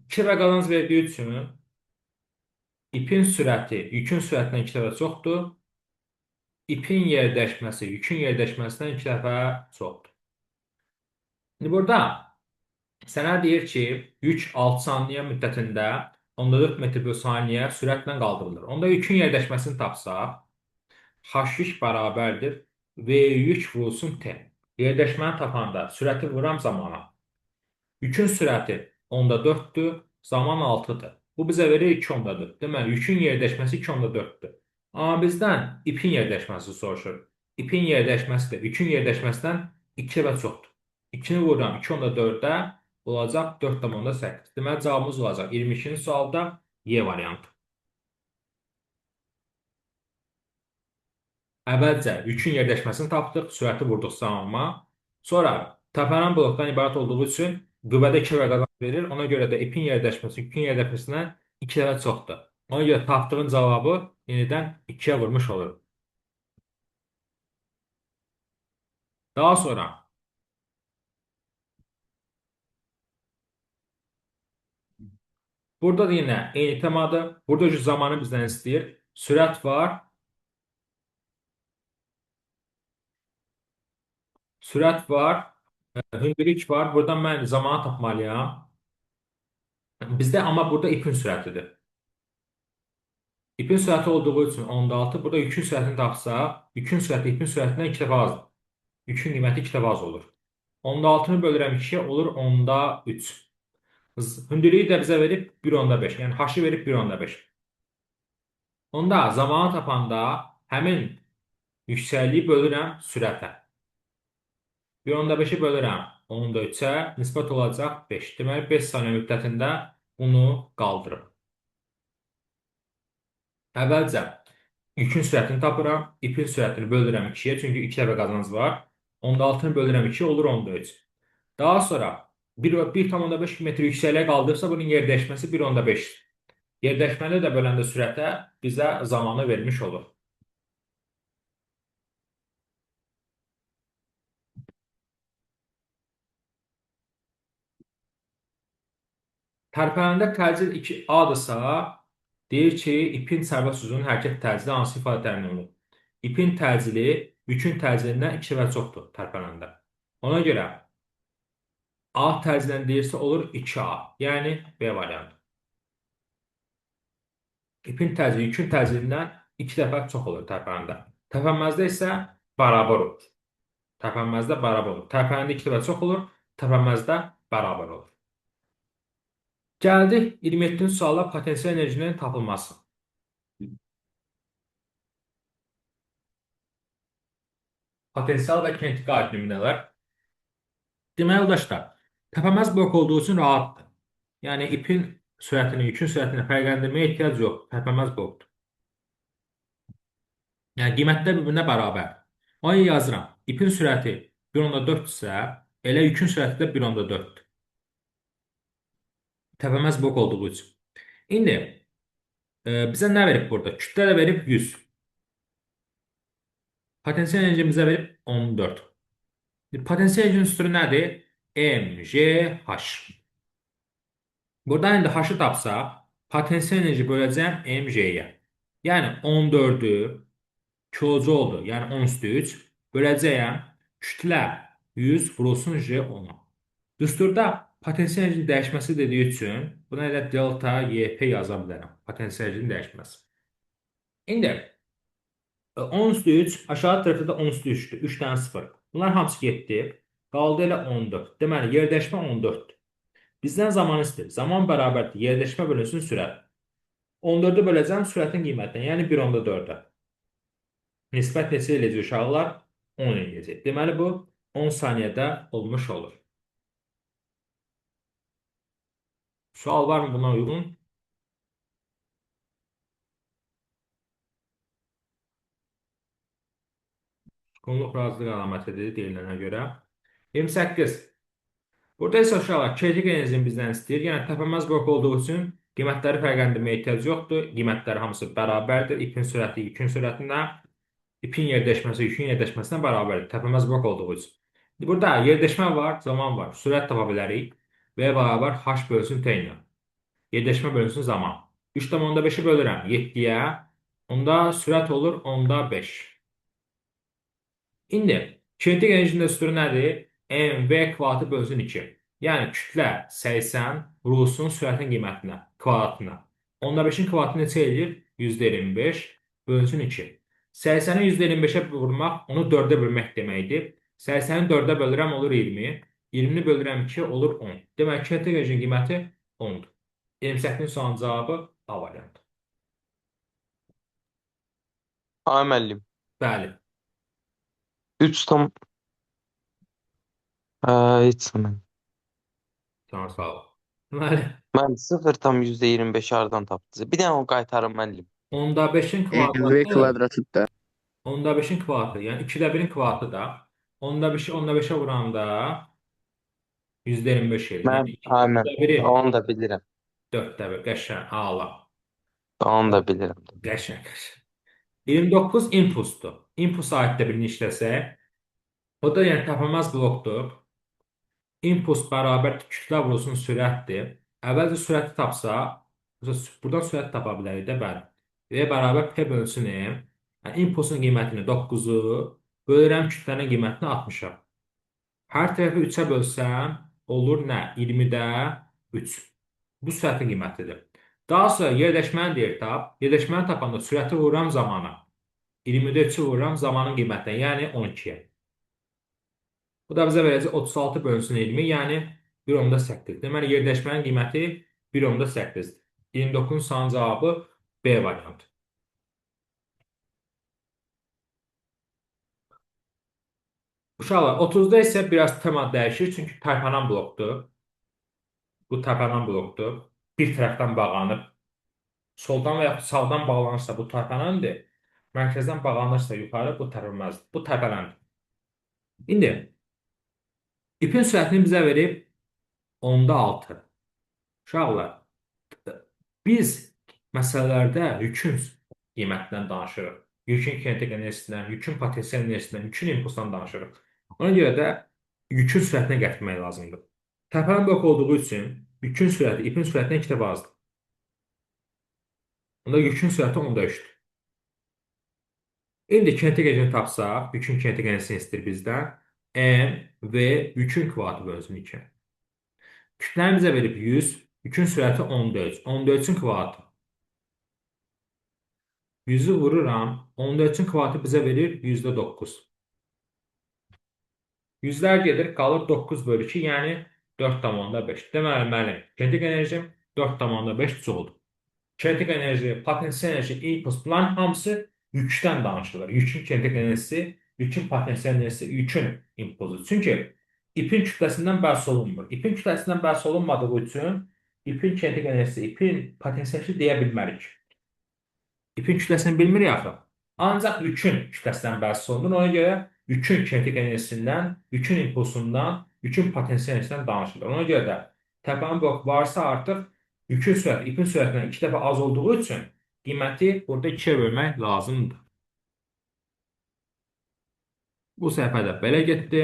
A: 2 dəfə qazanc verdiyi üçün ipin sürəti yükün sürətindən 2 dəfə çoxdur. İpin yer dəyişməsi yükün yer dəyişməsindən 2 dəfə çoxdur. İndi burada sənə deyir ki, yük 6 saniyə müddətində 14 metr bölü saniyə sürətlə qaldırılır. Onda yükün yer dəyişməsini tapsaq, H yük bərabərdir V yük vurulsun T. Yer dəyişməni tapanda sürəti vuram zamana. Yükün sürəti 10/4-dür, zaman 6-dır. Bu bizə verir 2/4. Deməli, yükün yer dəyişməsi 2/4-dür. Amma bizdən ipin yer dəyişməsi soruşur. İpin yer dəyişməsi də yükün yer dəyişməsindən 2 dəfə çoxdur. 2-ni vururam 2/4-ə olacaq 4/8. Deməli, cavabımız olacaq 22-ci sualda Y variantı. Əvvəlcə yükün yer dəyişməsini tapdıq, sürəti vurduq zamana. Sonra tərpənən blokdan ibarət olduğu üçün qüvvədə 2 dəfə qazanc verir. Ona görə də ipin yer dəyişməsi yükün yer dəyişməsindən 2 dəfə çoxdur. Ona görə tapdığın cavabı yenidən 2-yə vurmuş olur. Daha sonra burada da yenə eyni temadır. Burada zamanı bizdən istəyir. Sürət var. Sürət var. Hündürlük var. Buradan mən zamanı tapmalıyam. Bizdə amma burada ipin sürətidir. İpin sürəti olduğu üçün 10/6. Burada yükün sürətini tapsaq, yükün sürəti ipin sürətindən 2 dəfə azdır. Yükün qiyməti 2 dəfə az olur. 10/6-nı bölürəm 2-yə olur 10/3. Hündürlüyü də bizə verib 1/5. Yəni H-ı verib 1/5. Onda zamanı tapanda həmin yüksəkliyi bölürəm sürətə. 1/5-i bölürəm 10/3-ə, nisbət olacaq 5. Deməli 5 saniyə müddətində bunu qaldırıb. Əvvəlcə yükün sürətini tapıram, ipin sürətini bölürəm 2-yə, çünki 2 dəfə qazanc var. 10/6-nı bölürəm 2 olur 10/3. Daha sonra 1,5 metr yüksəkliyə qaldırırsa bunun yer dəyişməsi 1/5. Yer dəyişməni də böləndə sürətə bizə zamanı vermiş olur. Tərpənəndə təcil 2A-dırsa, deyir ki, ipin sərbəst uzunluğunun hərəkət təcili hansı ifadə təmin olunur? İpin təcili yükün təcilindən 2 dəfə çoxdur tərpənəndə. Ona görə A təcilən deyirsə olur 2A, yəni B variantı. İpin təcili yükün təcilindən 2 dəfə çox olur tərpənəndə. Tərpənməzdə isə bərabər olur. Tərpənməzdə bərabər olur. Tərpənəndə 2 dəfə çox olur, tərpənməzdə bərabər olur. Gəldik 27-ci suala potensial enerjinin tapılması. Potensial və kinetik aid nümunələr. Deməli, yoldaşlar, təpəməz blok olduğu üçün rahatdır. Yəni, ipin sürətini, yükün sürətini fərqləndirməyə ehtiyac yox. Təpəməz blokdur. Yəni, qiymətlər bir-birinə bərabər. Onu yazıram. İpin sürəti 1/4 isə, elə yükün sürəti də 1/4-dür. Təpəməz blok olduğu üçün. İndi, Bizə nə verib burada? Kütlə də verib 100. Potensial enerji bizə verib 14. Potensial enerjinin üstürü nədir? mgh. Buradan indi h-ı tapsaq, potensial enerji böləcəm mg-yə. Yəni 14-ü kilocoldur, yəni 10 üstü 3 böləcəyəm. Kütlə 100 vurulsun j 10-a. Düsturda potensial enerji dəyişməsi dediyi üçün buna elə delta YP yaza bilərəm. Potensial enerjinin dəyişməsi. İndi 10 üstü 3, aşağı tərəfdə də 10 üstü 3'dür. 3 dənə 0. Bunlar hamısı getdi. Qaldı elə 14. Deməli, yerdəşmə 14'dür. Bizdən zaman istəyir. Zaman bərabərdir. Yerdəşmə bölünsün sürət. 14'ü böləcəm sürətin qiymətinə. Yəni 1/4'ə. Nisbət neçə eləyəcək uşaqlar? 10 eləyəcək. Deməli, bu 10 saniyədə olmuş olur. Sual var mı buna uyğun? Qonluq razılıq əlamətidir deyilənə görə. 28. Burada isə uşaqlar kinetik enerjini bizdən istəyir. Yəni təpənməz blok olduğu üçün qiymətləri fərqləndirməyə ehtiyac yoxdur. Qiymətləri hamısı bərabərdir. İpin sürəti yükün sürətinə, ipin yerləşməsi yükün yerləşməsinə bərabərdir. Təpənməz blok olduğu üçün. Burada yerləşmə var, zaman var. Sürət tapa bilərik. V bərabər h bölsün t ilə. Yerləşmə bölünsün zaman. 3/5'i bölürəm 7'yə. Onda sürət olur 10/5. İndi kinetik enerjinin üstürü nədir? mv kvadratı bölünsün 2. Yəni kütlə 80 vurulsun sürətin qiymətinə, kvadratına. 10/5'in kvadratı neçə eləyir? %25 bölünsün 2. 80'i %25'e vurmaq, onu 4'e bölmək deməkdir. 80'i 4'e bölürəm olur 20. 20'ni bölürəm 2 olur 10. Demək kinetik enerjinin qiyməti 10'dur. 28'in son cavabı A variantı.
B: A müəllim.
A: Bəli.
B: 3 tam heç zaman.
A: Tamam, sağ ol. Deməli,
B: Mən 0 tam %25 hardan tapdınız? Bir dənə o qaytarın müəllim.
A: 10/5'in
C: MV
A: kvadratı
C: kvadratı da
A: 10/5'in kvadratı, yəni 2/1'in kvadratı da 10/5'i 10/5'e vuranda %25 eləyir.
B: Mən
A: Yəni
B: mən
A: 2/1'i
B: onu da bilirəm.
A: 4/1. Qəşəng, ağla.
B: Onu da bilirəm.
A: Qəşəng. 29 impulsdur. Impuls aiddə birini işləsək, o da yəni təpənməz blokdur. İmpuls bərabər kütlə vurulsun sürətdir. Əvvəlcə sürəti tapsa, buradan sürət tapa bilərik də, bəli. V bərabər P bölünsün M. Yəni impulsun qiymətini 9'u bölürəm kütlənin qiymətini 60'a. Hər tərəfi 3'ə bölsəm, olur nə? 20'də 3. Bu sürətin qiymətidir. Daha sonra yerləşməni deyir tap. Yerləşməni tapanda sürəti vururam zamana. 20'də 3'ü vururam zamanın qiymətinə, yəni 12'yə. Bu da bizə verəcək 36 bölünsün 20, yəni 1/8. Deməli, yerləşmənin qiyməti 1/8'dir. 29'un son cavabı B variantı. Uşaqlar, 30'da isə biraz tema dəyişir, çünki tərpənən blokdur. Bu tərpənən blokdur. Bir tərəfdən bağlanıb, soldan və yaxud sağdan bağlanırsa bu tərpənəndir. Mərkəzdən bağlanırsa yuxarı bu tərpənməzdir. Bu tərpənəndir. İndi ipin sürətini bizə verib 10/6. Uşaqlar, biz məsələlərdə yükün qiymətindən danışırıq. Yükün kinetik enerjisindən, yükün potensial enerjisindən, yükün impulsdan danışırıq. Ona görə də yükün sürətinə gətirmək lazımdır. Tərpənən blok olduğu üçün yükün sürəti ipin sürətinə 2 dəfə azdır. Onda yükün sürəti 10/3'dür. İndi kinetik enerjini tapsaq, yükün kinetik enerjisini istəyir bizdən. M və yükün kvadratı bölünsün 2. Kütləni bizə verib 100, yükün sürəti 10/3. 10/3'ün kvadratı. 100'ü vururam. 10/3'ün kvadratı bizə verir %9. Yüzlər gedir, qalır 9/2, yəni 4/5. Deməli, mənim kinetik enerjim 4/5 jouldur. Kinetik enerji, potensial enerji, impuls, bunların hamısı yükdən danışılır. Yükün kinetik enerjisi, yükün potensial enerjisi, yükün impulsu. Çünki ipin kütləsindən bəhs olunmur. İpin kütləsindən bəhs olunmadığı üçün ipin kinetik enerjisi, ipin potensial enerjisi deyə bilmərik. İpin kütləsini bilmirik axı. Ancaq yükün kütləsindən bəhs olunur. Ona görə yükün kinetik enerjisindən, yükün impulsundan, yükün potensial enerjisindən danışılır. Ona görə də təpənin blok varsa artıq yükün sürəti ipin sürətindən 2 dəfə az olduğu üçün qiyməti burada 2-yə bölmək lazımdır. Bu səhifədə belə getdi.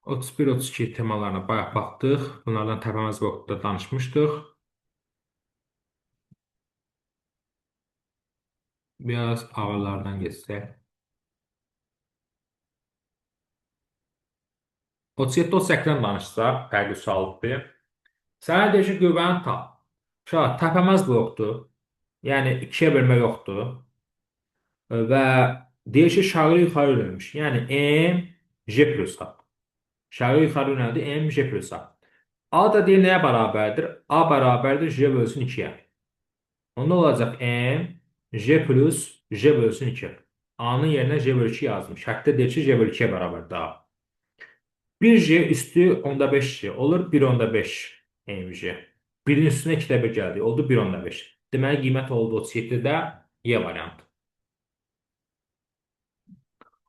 A: 31-32 temalarına bayaq baxdıq. Bunlardan təpəməz blokda danışmışdıq. Biraz ağırlardan geçsək. 37-38-dən danışsaq, fərqli sualdır. Sənə deyir ki, qüvvəni tap. Uşaq, təpəməz blokdur. Yəni 2-yə bölmə yoxdur. Və deyir ki, şağı yuxarı yönəlmiş. Yəni M, J plus A. Şağı yuxarı yönəldi, M, J plus A. A da deyir nəyə bərabərdir? A bərabərdir J bölsün 2-yə. Onda olacaq M, J plus J bölsün 2. A-nın yerinə J bölü 2 yazmış. Şərtdə deyir ki, J bölü 2-yə bərabərdir A. 1J üstü onda 5J olur. 1 onda 5 MJ. 1-in üstünə 2-də 1 gəldi. Oldu 1 onda 5. Deməli, qiymət oldu 37-də Y variantı.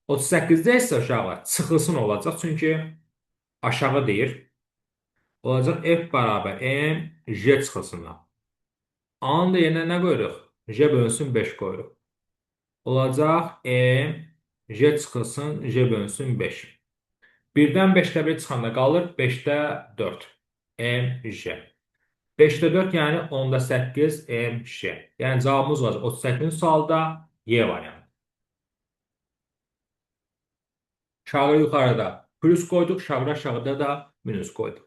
A: 38-də isə uşaqlar çıxılsın olacaq. Çünki aşağı deyir. Olacaq F bərabər M, J çıxılsınlar. A-nın da yerinə nə qoyuruq? J bölünsün 5 qoyuruq. Olacaq M, J çıxılsın, J bölünsün 5. 1-dən 5-də 1 çıxanda qalır 5-də 4. M, J. 5-də 4 yəni 10-da 8 M, J. Yəni cavabımız olacaq 38-ci sualda Y variantı. Aşağı yuxarıda plus qoyduq, aşağıda da minus qoyduq.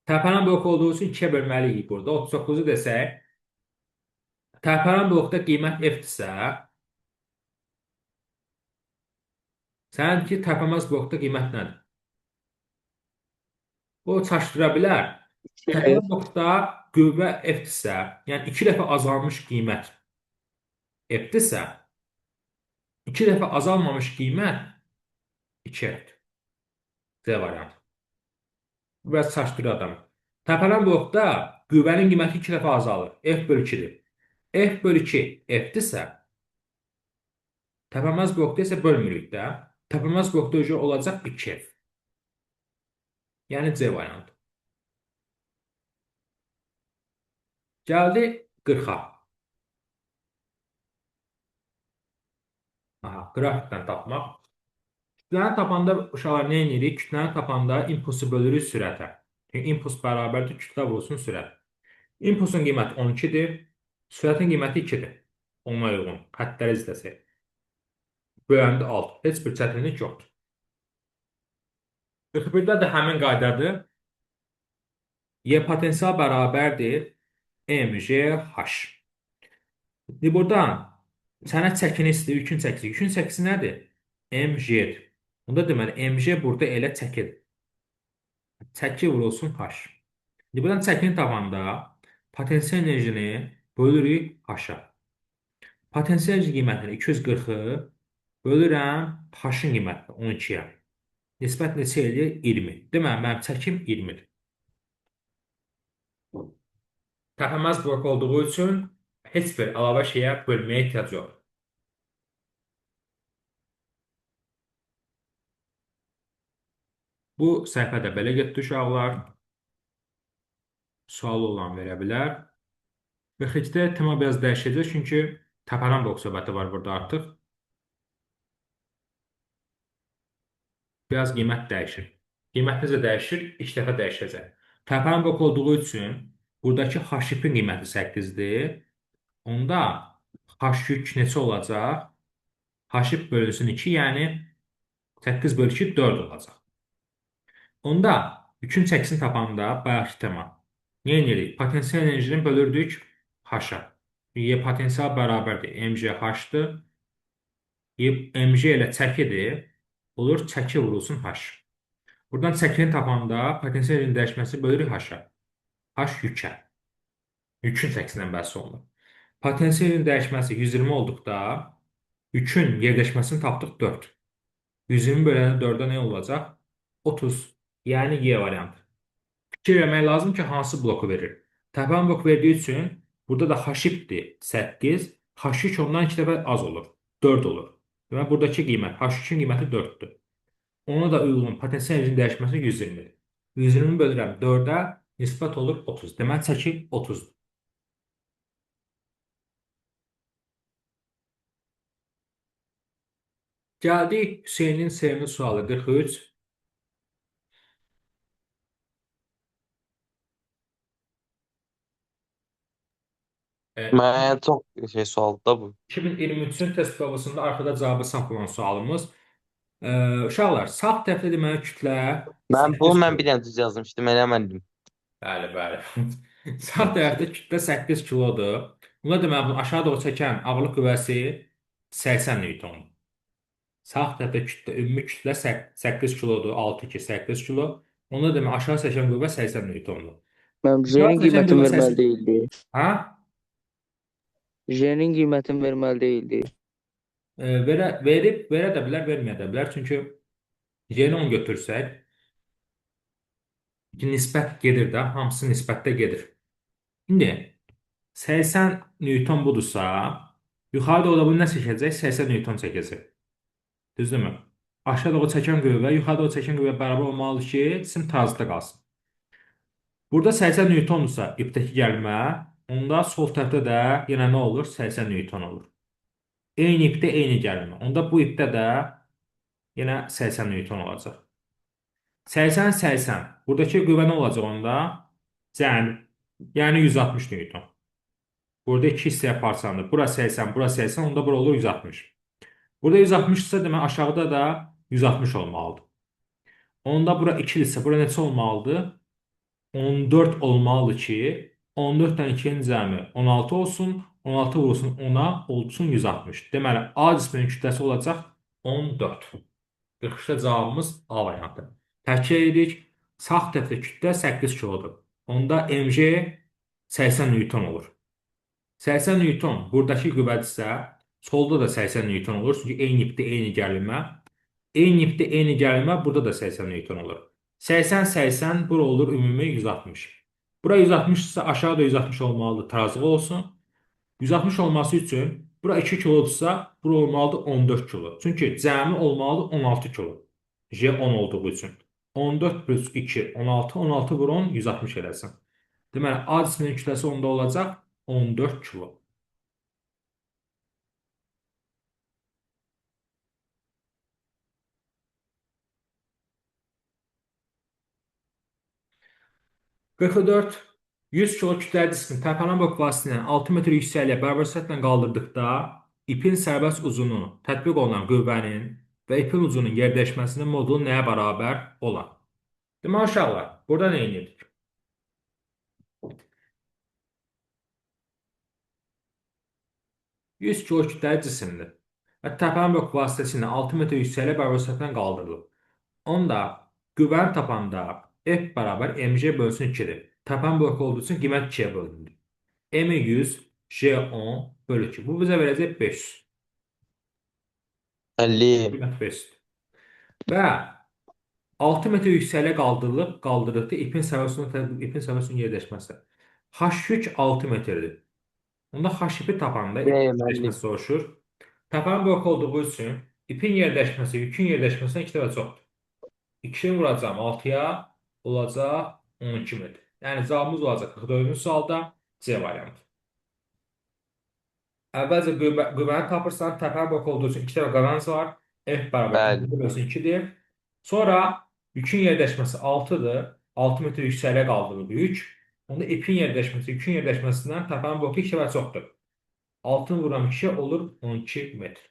A: Tərpənən blok olduğu üçün 2-yə bölməliyik burada. 39-u desək, tərpənən blokda qiymət F-dirsə, səninki tərpənməz blokda qiymət nədir? Bu çaşdıra bilər. Tərpənən blokda qüvvə F-dirsə, yəni 2 dəfə azalmış qiymət F-dirsə, 2 dəfə azalmamış qiymət 2F-dir. C variantı. Bu biraz çaşdırır adamı. Tərpənən blokda qüvvənin qiyməti 2 dəfə azalır. F bölü 2-dir. F bölü 2 F-dirsə, tərpənməz blokda isə bölmürük də. Tərpənməz blokda olacaq 2F. Yəni C variantı. Gəldi 40-a. Qrafikdən tapmaq. Kütləni tapanda uşaqlar nə edirik? Kütləni tapanda impulsu bölürük sürətə. Çünki impuls bərabərdir kütlə vurulsun sürət. Impulsun qiyməti 12-dir. Sürətin qiyməti 2-dir. Ona uyğun. Xəttləri izləsək. Böləndə 6. Heç bir çətinlik yoxdur. 41-də də həmin qaydadır. Y potensial bərabərdir MJ-H. Buradan sənə çəkini istəyir, yükün çəkisi. Yükün çəkisi nədir? MJ-dir. Onda deməli, MJ burada elə çəkidir. Çəki vurulsun H. Buradan çəkini tapanda potensial enerjini bölürük H-a. Potensial enerji qiymətini 240-ı bölürəm H-ın qiymətini 12-yə. Nisbət neçə eləyir? 20. Deməli, mənim çəkim 20-dir. Tərpənməz blok olduğu üçün heç bir əlavə şeyə bölməyə ehtiyac yoxdur. Bu səhifədə belə getdi uşaqlar. Sualı olan verə bilər. Və xecdə tema biraz dəyişəcək, çünki təpənən blok söhbəti var burada artıq. Biraz qiymət dəyişir. Qiymət necə dəyişir? 2 dəfə dəyişəcək. Təpənən blok olduğu üçün buradakı H-ipin qiyməti 8-dir. Onda H-yük neçə olacaq? H-ip bölünsün 2, yəni 8 bölü 2, 4 olacaq. Onda yükün çəkisini tapanda bayaqki tema. Nə edirik? Potensial enerjini bölürdük H-a. Y potensial bərabərdir. MJ-H-dır. MJ ilə çəkidir. Olur, çəki vurulsun H. Buradan çəkini tapanda potensial enerjinin dəyişməsi bölürük H-a. H yükə. Yükün çəkisindən bəhs olunur. Potensial enerjinin dəyişməsi 120 olduqda yükün yerləşməsini tapdıq 4. 120 bölənə 4-də nə olacaq? 30. Yəni Y variantı. Fikir vermək lazım ki, hansı bloku verir. Təpən blok verdiyi üçün burada da H-ipdir 8. H-yük ondan 2 dəfə az olur. 4 olur. Demək, buradakı qiymət H-yükün qiyməti 4-dür. Ona da uyğun potensial enerjinin dəyişməsi 120-dir. 120 bölürəm 4-ə nisbət olur 30. Deməli çəki 30-dur. Gəldik Hüseynin sevimli sualı 43.
B: Mən çox şey sualdır da bu.
A: 2023-cün test provasında arxada cavabı sağ olan sualımız. Uşaqlar, sağ tərəfdə deməli kütlə
B: Mən
A: 8
B: bir dənə düz yazmışdım, eləmədim.
A: Bəli, bəli. Sağ tərəfdə kütlə 8 kilodur. Buna deməli bunu aşağı doğru çəkən ağırlıq qüvvəsi 80 newtondur. Sağ tərəfdə kütlə, ümumi kütlə 8 kilodur, 6-2, 8 kilo. Ona demək aşağı çəkən qüvvə 80 newtondur.
C: Mənim
A: Aşağı
C: J-nin
A: çəkən
C: qiymətini
A: qüvvə
C: verməli
A: 80...
C: deyildi.
A: Hə?
C: J-nin qiymətini verməli deyildi.
A: Verə də bilər, verməyə də bilər. Çünki yeni 10 götürsək, nisbət gedir də, hamısı nisbətdə gedir. İndi 80 Newton budursa, yuxarı doğru bunu nə çəkəcək? 80 Newton çəkəcək. Düzdürmü? Aşağı doğru çəkən qüvvə, yuxarı doğru çəkən qüvvə bərabər olmalıdır ki, cisim tarzda qalsın. Burada 80 Newtondursa ipdəki gəlmə, onda sol tərəfdə də yenə nə olur? 80 Newton olur. Eyni ipdə eyni gəlmə. Onda bu ipdə də yenə 80 Newton olacaq. 80-80. Buradakı qüvvə nə olacaq onda? Cəmi. Yəni 160 Newton. Burada iki hissəyə parçalanır. Bura 80, bura 80, onda bura olur 160. Burada 160 ise demək aşağıda da 160 olmalıdır. Onda bura 2 ise bura neçə olmalıdır? 14 olmalıdır ki, 14-dən 2-nin cəmi 16 olsun, 16 vurulsun 10-a olsun 160. Deməli, A cisminin kütləsi olacaq 14. 43-də cavabımız A variantı. Təkrar edirik. Sağ tərəfdə kütlə 8 kilodur. Onda mg 80 Newton olur. 80 Newton buradakı qüvvədirsə, solda da 80 Newton olur. Çünki eyni ipdə eyni gərilmə. Eyni ipdə eyni gərilmə burada da 80 Newton olur. 80-80 bura olur ümumi 160. Bura 160 ise aşağıda 160 olmalıdır. Tarazı olsun. 160 olması üçün bura 2 kilodursa bura olmalıdır 14 kilo. Çünki cəmi olmalıdır 16 kilo. J 10 olduğu üçün. 14 plus 2 16, 16 vur 10 160 eləsin. Deməli A cisminin kütləsi onda olacaq 14 kilo. %44 100 kilo kütləli diskin tərpənən blok vasitəsilə 6 metr yüksəkliyə bərabər sürətlə qaldırdıqda ipin sərbəst uzunu tətbiq olunan qüvvənin və ipin ucunun yerdəşməsinin modulu nəyə bərabər olar? Deməli uşaqlar, burada nə edirik? %100 kilo kütləli cisimdir və tərpənən blok vasitəsilə 6 metr yüksəkliyə bərabər sürətlə qaldırılır. Onda qüvvəni tapanda F bərabər mg bölsün 2-dir. Təpən blok olduğu üçün qiymət 2-yə bölünür. M 100, J 10 bölü 2. Bu bizə verəcək 500.
B: 50.
A: Qiymət 500. Və 6 metr yüksəkliyə qaldırılıbdır ipin səviyyəsinin yerləşməsi. H yük 6 metrdir. Onda H ipi tapanda ipin yerləşməsi soruşur. Təpən blok olduğu üçün ipin yerləşməsi yükün yerləşməsindən 2 dəfə çoxdur. 2'ni vuracağım 6'ya olacaq 12 metr. Yəni cavabımız olacaq 44-cü sualda C variantı. Əvvəlcə qüvvəni tapırsan, təpər blok olduğu üçün 2 dəfə qazanc var. F bərabər 2-dir. Sonra yükün yerləşməsi 6-dır. 6 metr yüksəkliyə qaldırılır yük. Onda ipin yerləşməsi, yükün yerləşməsindən təpənin bloku 2 dəfə çoxdur. 6-nı vururam 2 olur 12 metr.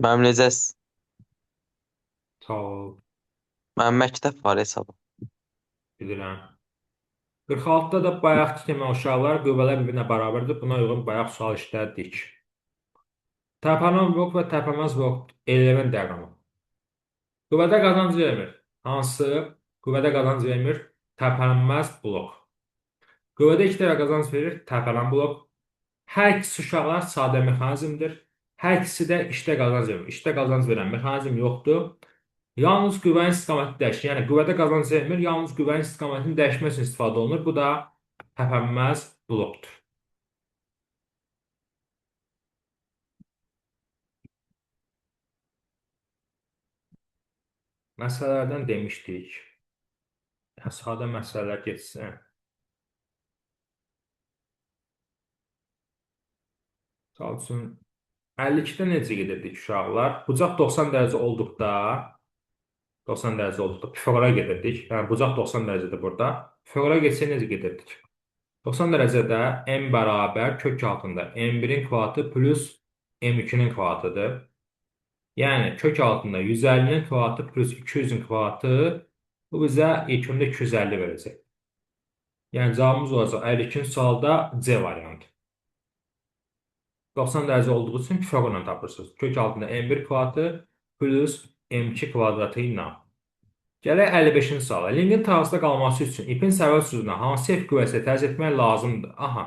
B: Mənim necəs?
A: Sağ ol.
B: Mənim məktəb var hesabı.
A: Bilirəm. 46-da da bayaqki kimi uşaqlar qüvvələr bir-birinə bərabərdir. Buna uyğun bayaq sual işlətdik. Tərpənən blok və tərpənməz blok element diaqramı. Qüvvədə qazanc vermir. Hansı qüvvədə qazanc vermir? Tərpənməz blok. Qüvvədə 2 dəfə qazanc verir. Tərpənən blok. Hər ikisi uşaqlar sadə mexanizmdir. Hər ikisi də işdə qazanc vermir. İşdə qazanc verən mexanizm yoxdur. Yalnız qüvvənin istiqaməti dəyişir. Yəni qüvvədə qazanc vermir, yalnız qüvvənin istiqamətini dəyişmək üçün istifadə olunur. Bu da tərpənməz blokdur. Məsələlərdən demişdik. Yəni, sadə məsələlər geçsin. Misal üçün, 52-də necə gedirdik uşaqlar? Bucaq 90 dərəcə olduqda, 90 dərəcə olduqda Pifaqora gedirdik. Yəni, bucaq 90 dərəcədir burada. Pifaqora getsək necə gedirdik? 90 dərəcədə m bərabər kök altında m1-in kvadratı plus m2-nin kvadratıdır. Yəni, kök altında 150-nin kvadratı plus 200-ün kvadratı bu bizə ilk öndə 250 verəcək. Yəni, cavabımız olacaq 52-ci sualda C variantı. 90 dərəcə olduğu üçün Pifaqorla tapırsınız. Kök altında m1 kvadratı plus m2 kvadratı ilə. Gələk 55-ci suala. Linqin tarzda qalması üçün ipin səvət süzünə hansı F qüvvəsi tərcih etmək lazımdır? Aha,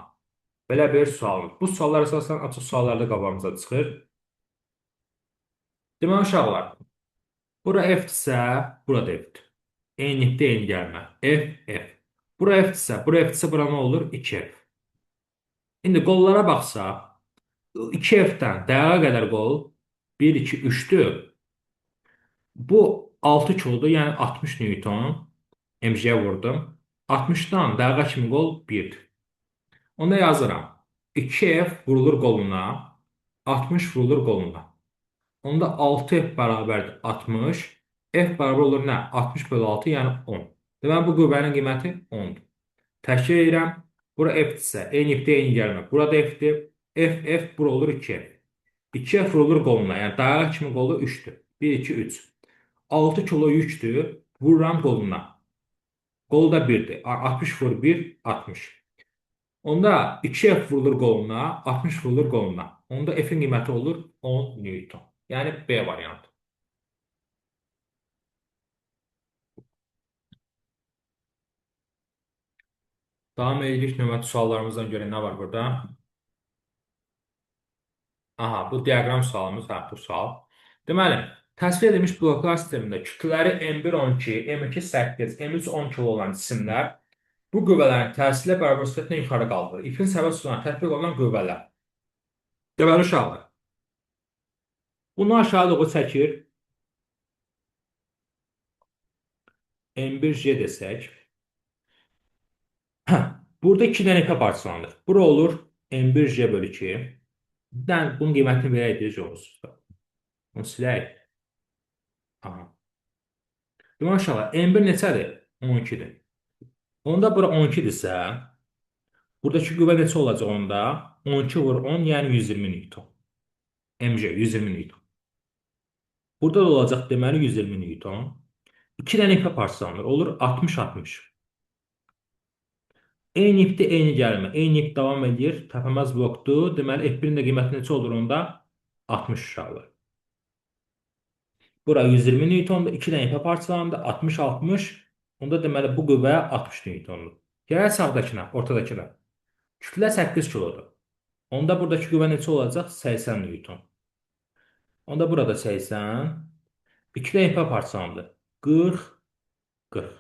A: belə bir sual. Bu suallar əsasən açıq suallarda qabağımıza çıxır. Deməli, uşaqlar, bura F-dirsə, bura da F-dir. Eynilikdə eyni gəlmə. F, F. Bura F-dirsə, bura F-dirsə, bura nə olur? 2F. İndi qollara baxsaq, 2F-dən dəqiqə qədər qol 1, 2, 3-dür. Bu 6 kilodur, yəni 60 Newton. MJ-yə vurdum. 60-dan dəqiqə kimi qol 1-dir. Onda yazıram. 2F vurulur qoluna, 60 vurulur qoluna. Onda 6F bərabərdir 60. F bərabər olur nə? 60 bölü 6, yəni 10. Deməli, bu qüvvənin qiyməti 10-dur. Təşkil edirəm. Bura F-dirsə, eynilikdə eyni gəlmir. Burada F-dir. F, F, bura olur 2F. 2F vurulur qoluna, yəni dayağı kimi qolu 3-dür. 1, 2, 3. 6 kilo yükdür, vururam qoluna. Qolu da 1-dir. 60 vur 1, 60. Onda 2F vurulur qoluna, 60 vurulur qoluna. Onda F-in qiyməti olur 10 Newton. Yəni B variantı. Davam edirik növbəti suallarımızdan görə nə var burada? Aha, bu diaqram sualımız, hə, bu sual. Deməli, təsvir edilmiş bloklar sistemində kütlələri M1 12, M2 8, M3 10 kilo olan cisimlər bu qüvvələrin təsirlə bərabər sürətlə yuxarı qaldırır. İpin səbət sütununa tətbiq olunan qüvvələr. Deməli, uşaqlar, bunu aşağı doğru çəkir. M1J desək. Burada 2 dənə ipə parçalanır. Bura olur M1J bölü 2. Bunun qiymətini verək deyəcək. Bunu silək. Aha. Deməli, uşaqlar, M1 neçədir? 12-dir. Onda bura 12-dirsə, buradakı qüvvə neçə olacaq onda? 12 vur 10, yəni 120 Newton. MJ 120 Newton. Burada da olacaq deməli 120 Newton. 2 dənə ipə parçalanır. Olur 60-60. Eyni ipdə eyni gəlmə. Eyni ip davam edir. Təpəməz blokdur. Deməli F1-in də qiyməti neçə olur onda? 60 uşaqlar. Bura 120 Newtondur. 2 dənə ipə parçalandı. 60-60. Onda deməli bu qüvvə 60 Newtondur. Gələk sağdakına, ortadakına. Kütlə 8 kilodur. Onda buradakı qüvvə neçə olacaq? 80 Newton. Onda burada 80. 2 dənə ipə parçalandı. 40, 40.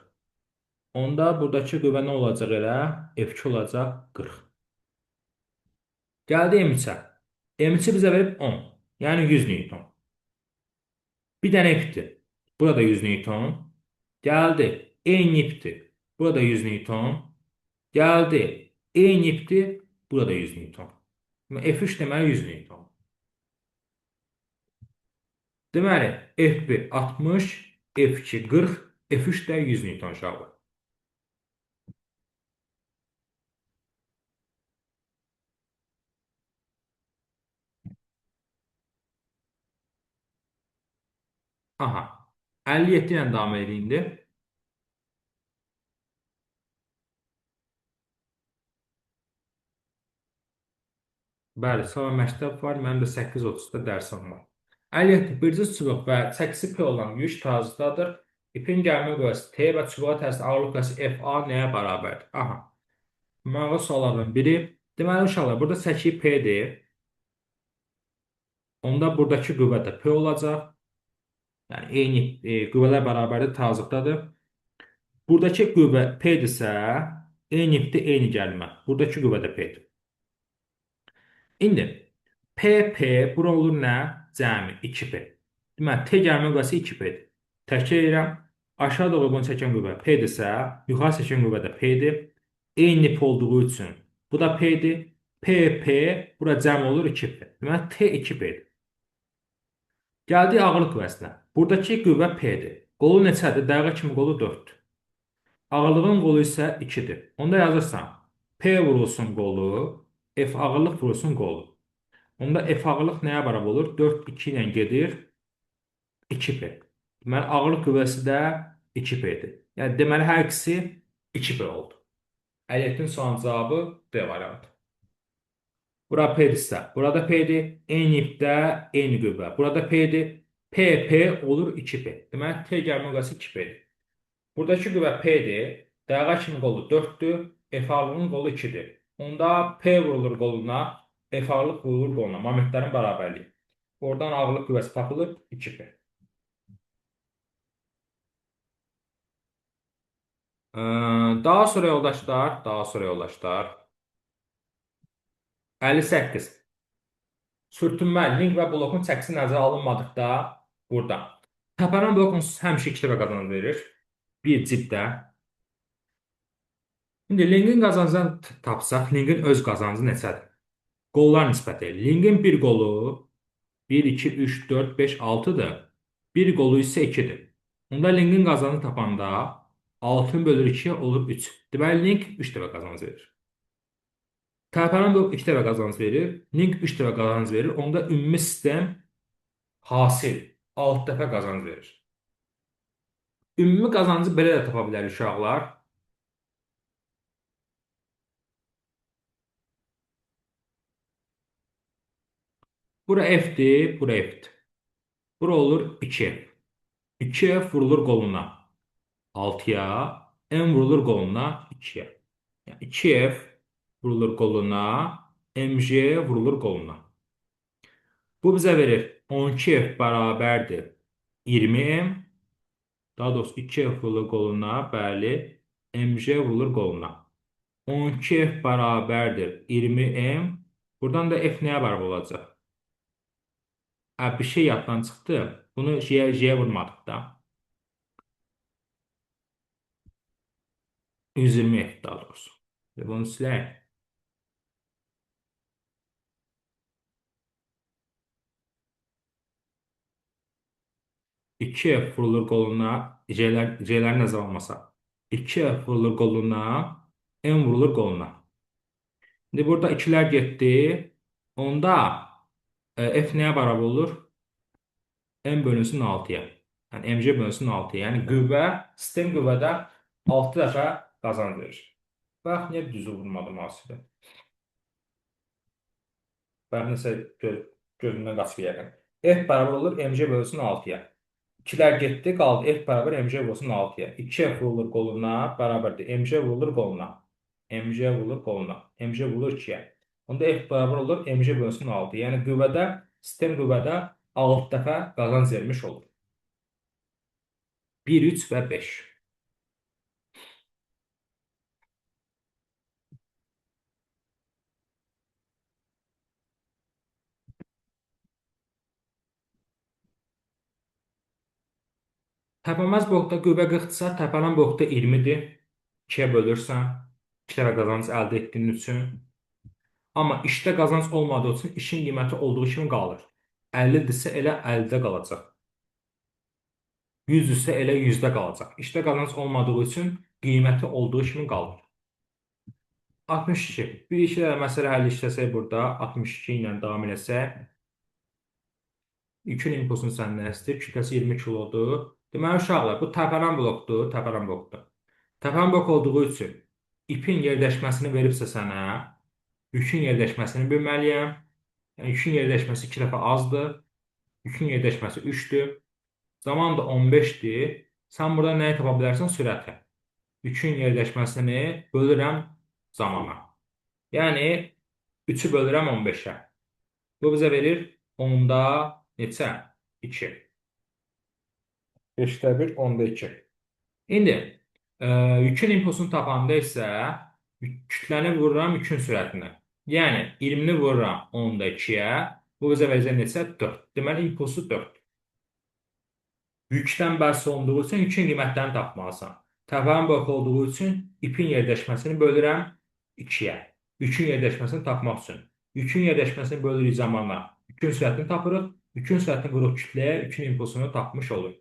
A: Onda buradakı qüvvə nə olacaq elə? F2 olacaq 40. Gəldi M3-ə. M3 bizə verib 10. Yəni 100 Newton. Bir dənə ipdir. Burada 100 Newton. Gəldi. Eyni ipdir. Burada 100 Newton. Gəldi. Eyni ipdir. Burada 100 Newton. F3 deməli 100 Newton. Deməli, F1 60, F2 40, F3 də 100 Newton uşaqlar. Aha. 57 ilə davam edin indi. Bəli, sabah məktəb var. Mənim də 8:30-da dərsim var. 57 birinci çubuq və çəkisi P olan yük tarzdadır. İpin gəlmə qüvvəsi T və çubuğa təsir ağırlıq kütləsi FA nəyə bərabərdir? Aha. Məlumat suallardan biri. Deməli uşaqlar, burada çəki P-dir. Onda buradakı qüvvə də P olacaq. Yəni eyni qüvvələr bərabərdir, tarzlıqdadır. Buradakı qüvvə P-dirsə, eyni ipdə eyni gəlmə. Buradakı qüvvə də P-dir. İndi PP bura olur nə? Cəmi 2P. Deməli, T gəlmə qüvvəsi 2P-dir. Təkrar edirəm. Aşağı doğru bunu çəkən qüvvə P-dirsə, yuxarı çəkən qüvvə də P-dir. Eyni ip olduğu üçün bu da P-dir. P, bura cəm olur 2P. Deməli, T 2P-dir. Gəldik ağırlıq qüvvəsinə. Buradakı qüvvə P-dir. Qolu neçədir? Dəqiqə kimi qolu 4-dür. Ağırlığın qolu isə 2-dir. Onda yazırsan, P vurulsun qolu, F ağırlıq vurulsun qolu. Onda F ağırlıq nəyə bərabər olur? 4 2 ilə gedir 2P. Deməli, ağırlıq qüvvəsi də 2P-dir. Yəni, deməli, hər ikisi 2P oldu. Əliyyetin sualın cavabı D variantı. Bura P-dirsə, burada P-dir, eyni ipdə eyni qüvvə. Burada P-dir, P olur 2P. Deməli, T gəlmə qüvvəsi 2P-dir. Buradakı qüvvə P-dir, dəqiqə kimi qolu 4-dür, F ağırlığının qolu 2-dir. Onda P vurulur qoluna, F ağırlıq vurulur qoluna, momentlərin bərabərliyi. Oradan ağırlıq qüvvəsi tapılır 2P. Daha sonra yoldaşlar. 58. Sürtünmə, link və blokun çəkisi nəzərə alınmadıqda burada. Təpələn blokun həmişə 2 dəfə qazanc verir. Bir cibdə. İndi linkin qazancını tapsaq, linkin öz qazancı neçədir? Qollar nisbəti. Linkin bir qolu 1, 2, 3, 4, 5, 6-dır. Bir qolu isə 2-dir. Onda linkin qazancını tapanda 6 bölür 2 olur 3. Deməli, link 3 dəfə qazanc verir. Tərpənən blok 2 dəfə qazanc verir. Link 3 dəfə qazanc verir. Onda ümumi sistem hasil 6 dəfə qazanc verir. Ümumi qazancı belə də tapa bilərik uşaqlar. Bura F-dir, bura F-dir. Bura olur 2F. 2F vurulur qoluna 6-ya, M vurulur qoluna 2-yə. Yəni 2F vurulur qoluna, MJ vurulur qoluna. Bu bizə verir 12F bərabərdir 20M. Daha doğrusu 2F vurulur qoluna, bəli, MJ vurulur qoluna. 12F bərabərdir 20M. Buradan da F nəyə bərabər olacaq? Bir şey yaddan çıxdı. Bunu J'yə vurmadıq da. 120F daha doğrusu. Bunu siləyək. İki F vurulur qoluna, C'lər nəzərə almasa. 2F vurulur qoluna, M vurulur qoluna. İndi burada 2'lər getdi. Onda F nəyə bərabər olur? M bölünsün 6'ya. Yəni MC bölünsün 6'ya. Yəni qüvvə, sistem qüvvədə 6 dəfə qazanc verir. Bax, niyə düzü vurmadım aslında? Bax, nəsə gözümdən qaçıb yəqin. F bərabər olur MC bölünsün 6'ya. 2'lər getdi, qaldı. F bərabər MC vurulsun 6'ya. 2F vurulur qoluna, bərabərdir. MC vurulur qoluna. MC vurulur qoluna. MC vurulur 2'yə. Onda F bərabər olur MC bölünsün 6. Yəni qüvvədə, sistem qüvvədə 6 dəfə qazanc vermiş olur. 1, 3 və 5. Təpənməz blokda qüvvə 40-dırsa, təpənən blokda 20-dir. 2'yə bölürsən, 2 dəfə qazanc əldə etdiyin üçün. Amma işdə qazanc olmadığı üçün işin qiyməti olduğu kimi qalır. 50-dirsə elə 50-də qalacaq. 100-dürsə elə 100-də qalacaq. İşdə qazanc olmadığı üçün qiyməti olduğu kimi qalır. 62. Bir iki də məsələ həll işləsək burada, 62 ilə davam eləsək. Yükün impulsunu səndən istəyir. Kütləsi 20 kilodur. Deməli, uşaqlar, bu təpələn blokdur, təpələn blokdur. Təpələn blok olduğu üçün ipin yerləşməsini veribsə sənə, yükün yerləşməsini bilməliyəm. Yəni, yükün yerləşməsi 2 dəfə azdır. Yükün yerləşməsi 3'dür. Zaman da 15'dir. Sən burada nəyi tapa bilərsən? Sürəti. Yükün yerləşməsini bölürəm zamana. Yəni, 3'ü bölürəm 15'ə. Bu bizə verir 10'da neçə? 2. 5'də 1, 10'da 2. İndi, yükün impulsunu tapanda isə kütləni vururam yükün sürətinə. Yəni 20'ni vururam 10'da 2'yə. Bu bizə verəcək neçə? 4. Deməli impulsu 4. Yükdən bəhs olunduğu üçün yükün qiymətlərini tapmalısan. Təpənin boyu olduğu üçün ipin yerləşməsini bölürəm 2-yə. Yükün yerləşməsini tapmaq üçün. Yükün yerləşməsini bölürük zamana. Yükün sürətini tapırıq. Yükün sürətini vuruq kütləyə, yükün impulsunu tapmış olur.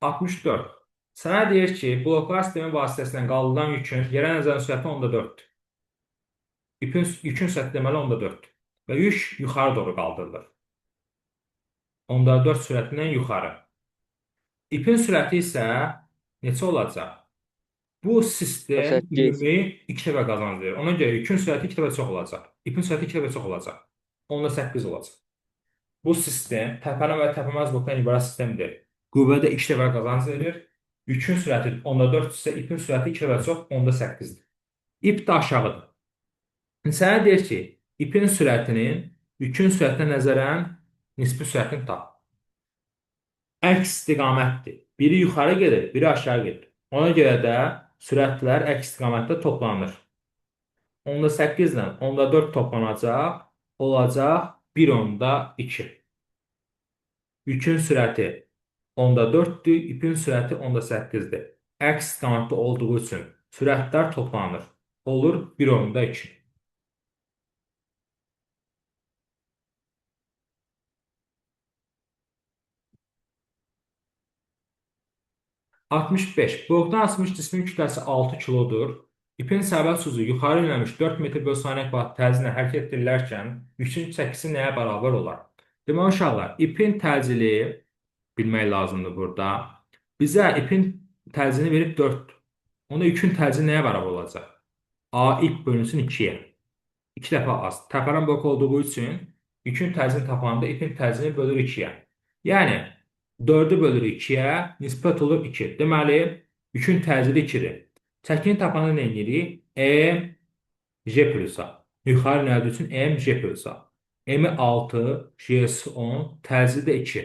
A: 64. Sənə deyir ki, bloklar sistemi vasitəsilə qaldırılan yükün yerə nəzərin sürəti 4'dür. Yükün sürəti deməli 4'dür. Və yük yuxarı doğru qaldırılır. 4 sürətindən yuxarı. İpin sürəti isə neçə olacaq? Bu sistem
C: 8.
A: ümumi 2 dəfə qazanc verir. Ona görə yükün sürəti 2 dəfə çox olacaq. İpin sürəti 2 dəfə çox olacaq. 8 olacaq. Bu sistem təpənə və təpəməz blokdan ibarət sistemdir. Qüvvədə 2 dəfə qazanc verir. Yükün sürəti 4 isə ipin sürəti 2 dəfə çox 8'dir. İp də aşağıdır. Sənə deyir ki, ipin sürətinin yükün sürətinə nəzərən nisbi sürətini tap. Əks istiqamətdir. Biri yuxarı gedir, biri aşağı gedir. Ona görə də sürətlər əks istiqamətdə toplanır. 8 ilə 4 toplanacaq, olacaq 1/2. Yükün sürəti 4'dür, ipin sürəti 8'dir. Əks istiqamətdə olduğu üçün sürətlər toplanır. Olur 1/2. Altmış beş. Blokdan asılmış cismin kütləsi 6 kilodur. İpin səbət suzu yuxarı yönəlmiş 4 metr bölü saniyə vaxt tezlə hərəkət edilərkən yükün çəkisi nəyə bərabər olar? Deməli uşaqlar, ipin təcili bilmək lazımdır burada. Bizə ipin təcilini verib 4'dür. Onda yükün təcili nəyə bərabər olacaq? A ip bölünsün 2'yə. 2 dəfə az. Təpənin blok olduğu üçün yükün təcilini tapanda ipin təcilini bölür 2'yə. Yəni 4'ü bölür 2'yə, nisbət olur 2. Deməli, yükün təcili 2'dir. Çəkini tapanda nə edirik? J plus A. Yuxarı yönəldiyi üçün J plus A. M 6, J'si 10, təcili də 2.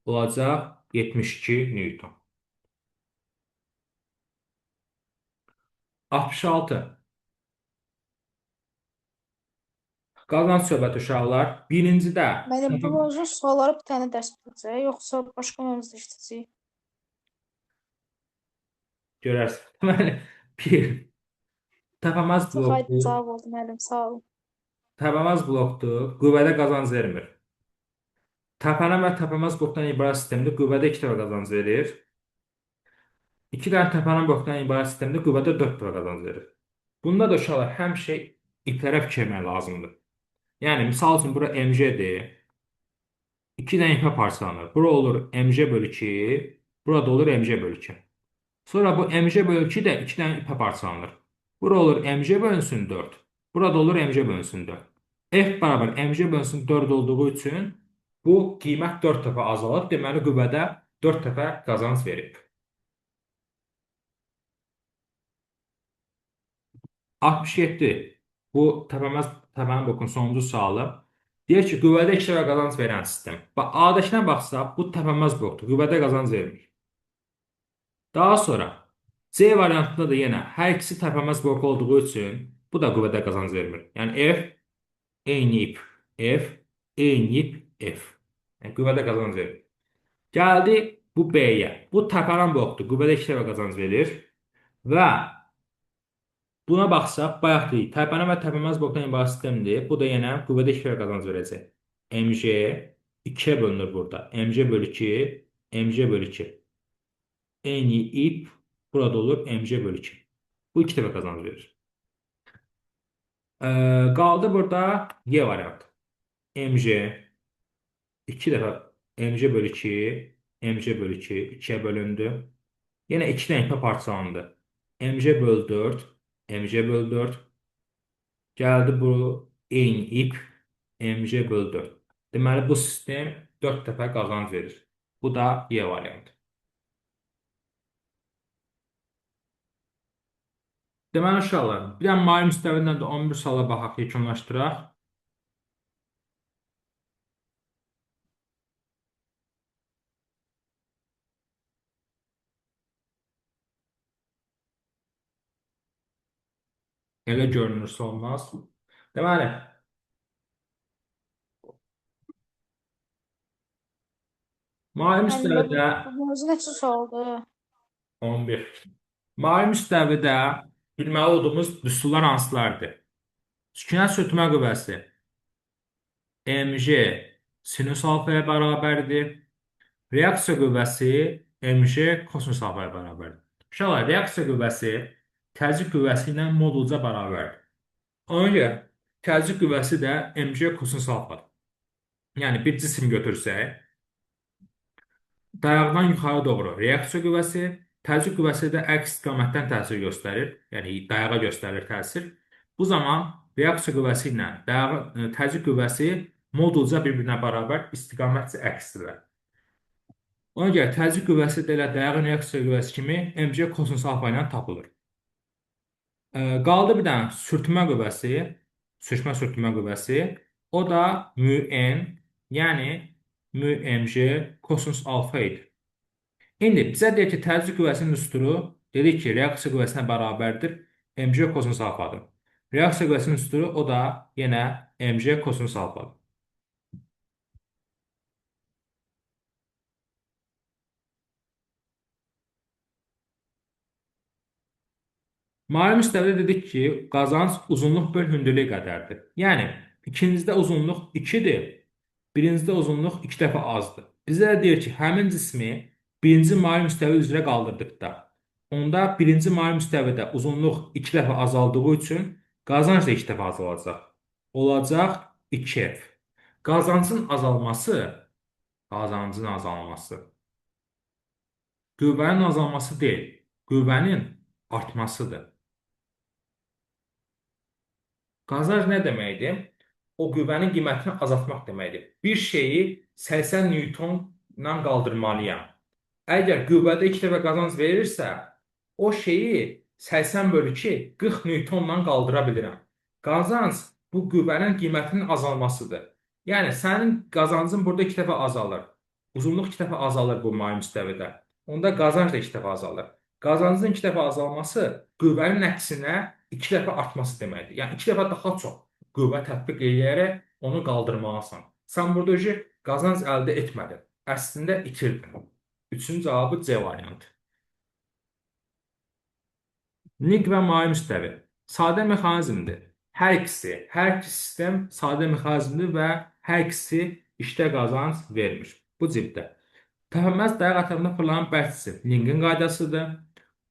A: Olacaq 72 Newton. 66. Qazanc söhbəti uşaqlar. Birincidə
D: Müəllim, bu mövzu sualları bir dənə dərs bitəcək, yoxsa başqa mövzuda işləyəcək?
A: görərsiniz. Deməli, bir təpəməz
D: Çox aydın
A: blokdur.
D: cavab oldu müəllim, sağ olun.
A: Təpəməz blokdur. Qüvvədə qazanc vermir. Təpənə və təpəməz blokdan ibarət sistemdə qüvvədə 2 dəfə qazanc verir. 2 dənə təpənə blokdan ibarət sistemdə qüvvədə 4 dəfə qazanc verir. Bunda da uşaqlar həmişə iplərə fikir etmək lazımdır. Yəni, misal üçün, bura MJ-dir. 2 dənə ipə parçalanır. Bura olur MJ bölü 2, burada olur MJ bölü 2. Sonra bu MJ bölü 2 də 2 dənə ipə parçalanır. Bura olur MJ bölünsün 4. Burada olur MJ bölünsün 4. F bərabər MJ bölünsün 4 olduğu üçün bu qiymət 4 dəfə azalır. Deməli, qüvvədə 4 dəfə qazanc verib. 67. Bu təpənin blokun sonuncu sualı. Deyir ki, qüvvədə 2 dəfə qazanc verən sistem. A-dakına baxsaq, bu təpəməz blokdur. Qüvvədə qazanc vermir. Daha sonra C variantında da yenə hər ikisi təpəməz blok olduğu üçün bu da qüvvədə qazanc vermir. Yəni F eyni ip F eyni ip F. Yəni qüvvədə qazanc verir. Gəldi bu B-yə. Bu təpənən blokdur. Qüvvədə 2 dəfə qazanc verir. Və buna baxsaq, bayaq deyik, təpənə və təpəməz blokdan ibarət sistemdir. Bu da yenə qüvvədə 2 dəfə qazanc verəcək. MJ 2'ye bölünür burada. MJ bölü 2, MJ bölü 2. Eyni ip burada olur MJ bölü 2. Bu 2 dəfə qazanc verir. Qaldı burada Y variantı. MJ 2 dəfə MJ bölü 2, MJ bölü 2, 2'ye bölündü. Yenə 2 dənə ipə parçalandı. MJ bölü 4, MJ bölü 4. Gəldi bu eyni ip MJ bölü 4. Deməli, bu sistem 4 dəfə qazanc verir. Bu da Y variantı. Deməli, uşaqlar, bir dənə mali müstəvidən də 11 suala baxaq, yekunlaşdıraq. Elə görünürsə olmaz. Deməli, Mavi
D: Həlimdə
A: müstəvidə
D: bu mövzu neçə sualdır?
A: 11. Mavi müstəvidə bilməli olduğumuz düsturlar hansılardır? Sükunət sürtmə qüvvəsi mg sinus alfaya bərabərdir. Reaksiya qüvvəsi mg kosinus alfaya bərabərdir. Uşaqlar, reaksiya qüvvəsi təzyiq qüvvəsi ilə modulca bərabərdir. Ona görə təzyiq qüvvəsi də mg kosinus alfadır. Yəni bir cisim götürsək, dayaqdan yuxarı doğru reaksiya qüvvəsi, təzyiq qüvvəsi də əks istiqamətdən təsir göstərir. Yəni dayağa göstərir təsir. Bu zaman reaksiya qüvvəsi ilə təzyiq qüvvəsi modulca bir-birinə bərabər, istiqamətcə əksdirlər. Ona görə təzyiq qüvvəsi də elə dayağın reaksiya qüvvəsi kimi mg kosinus alfa ilə tapılır. Qaldı bir dənə sürtmə qüvvəsi, sürtmə qüvvəsi. O da μn, yəni μmg kosinus alfa idi. İndi bizə deyir ki, təzyiq qüvvəsinin düsturu dedik ki, reaksiya qüvvəsinə bərabərdir, mg kosinus alfadır. Reaksiya qüvvəsinin düsturu o da yenə mg kosinus alfadır. Mavi müstəvidə dedik ki, qazanc uzunluq böl hündürlük qədərdir. Yəni, ikincidə uzunluq 2-dir, birincidə uzunluq 2 dəfə azdır. Bizə də deyir ki, həmin cismi birinci mavi müstəvi üzrə qaldırdıqda, onda birinci mavi müstəvidə uzunluq 2 dəfə azaldığı üçün qazanc da 2 dəfə azalacaq. Olacaq 2f. Qazancın azalması qüvvənin azalması deyil, qüvvənin artmasıdır. Qazanc nə deməkdir? O qüvvənin qiymətini azaltmaq deməkdir. Bir şeyi 80 Newtonla qaldırmalıyam. Əgər qüvvədə 2 dəfə qazanc verirsə, o şeyi 80/2 40 Newtonla qaldıra bilirəm. Qazanc bu qüvvənin qiymətinin azalmasıdır. Yəni, sənin qazancın burada 2 dəfə azalır. Uzunluq 2 dəfə azalır bu mavi müstəvidə. Onda qazanc da 2 dəfə azalır. Qazancın 2 dəfə azalması qüvvənin əksinə 2 dəfə artması deməkdir. Yəni 2 dəfə daha çox qüvvə tətbiq edərək onu qaldırmalısan. Sən burada qazanc əldə etmədin. Əslində itirdin. Üçün cavabı C variantı. Lig və mavi müstəvi sadə mexanizmdir. Hər ikisi sistem sadə mexanizmdir və hər ikisi işdə qazanc vermir. Bu cibdə. Təpənməz dayaq ətrafında fırlanan bərk cisim Lingin qaydasıdır.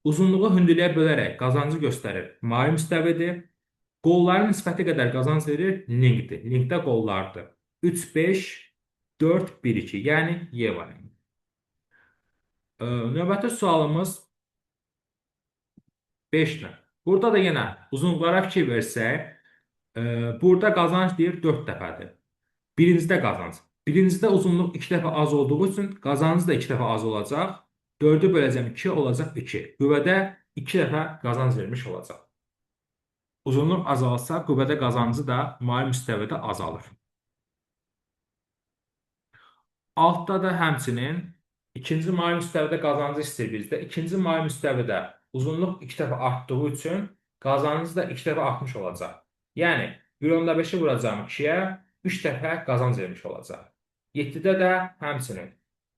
A: Uzunluğu hündürlüyə bölərək qazancı göstərir. Mavi müstəvidir. Qolların nisbəti qədər qazanc verir. Linkdir. Linkdə qollardır. 3, 5, 4, 1, 2. Yəni Y variantı. Növbəti sualımız 5-lə. Burada da yenə uzunluqlara fikir versək, burada qazanc deyir 4 dəfədir. Birincidə qazanc. Birincidə uzunluq 2 dəfə az olduğu üçün qazancı da 2 dəfə az olacaq. 4-ü böləcəm 2 olacaq 2. Qüvvədə 2 dəfə qazanc vermiş olacaq. Uzunluq azalsa, qüvvədə qazancı da mavi müstəvidə azalır. Altda da həmçinin ikinci mavi müstəvidə qazancı istəyir bizdə. İkinci mavi müstəvidə uzunluq 2 dəfə artdığı üçün qazancı da 2 dəfə artmış olacaq. Yəni, 1/5-i vuracağım 2-yə, 3 dəfə qazanc vermiş olacaq. 7-də də həmçinin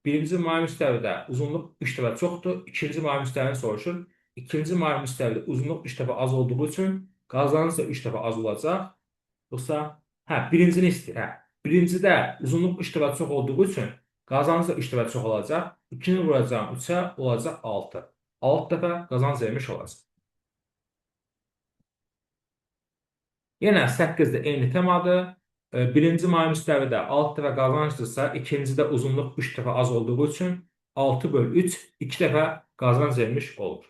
A: birinci mavi müstəvidə uzunluq 3 dəfə çoxdur, ikinci mavi müstəvini soruşur. İkinci mavi müstəvidə uzunluq 3 dəfə az olduğu üçün qazanc da 3 dəfə az olacaq. Yoxsa, birincini istəyir. Birincidə uzunluq 3 dəfə çox olduğu üçün qazanc da 3 dəfə çox olacaq. 2-ni vuracağım 3-ə olacaq 6. 6 dəfə qazanc vermiş olacaq. Yenə 8 də eyni temadır. Birinci mavi müstəvidə 6 dəfə qazancdırsa, ikincidə uzunluq 3 dəfə az olduğu üçün 6/3 2 dəfə qazanc vermiş olur.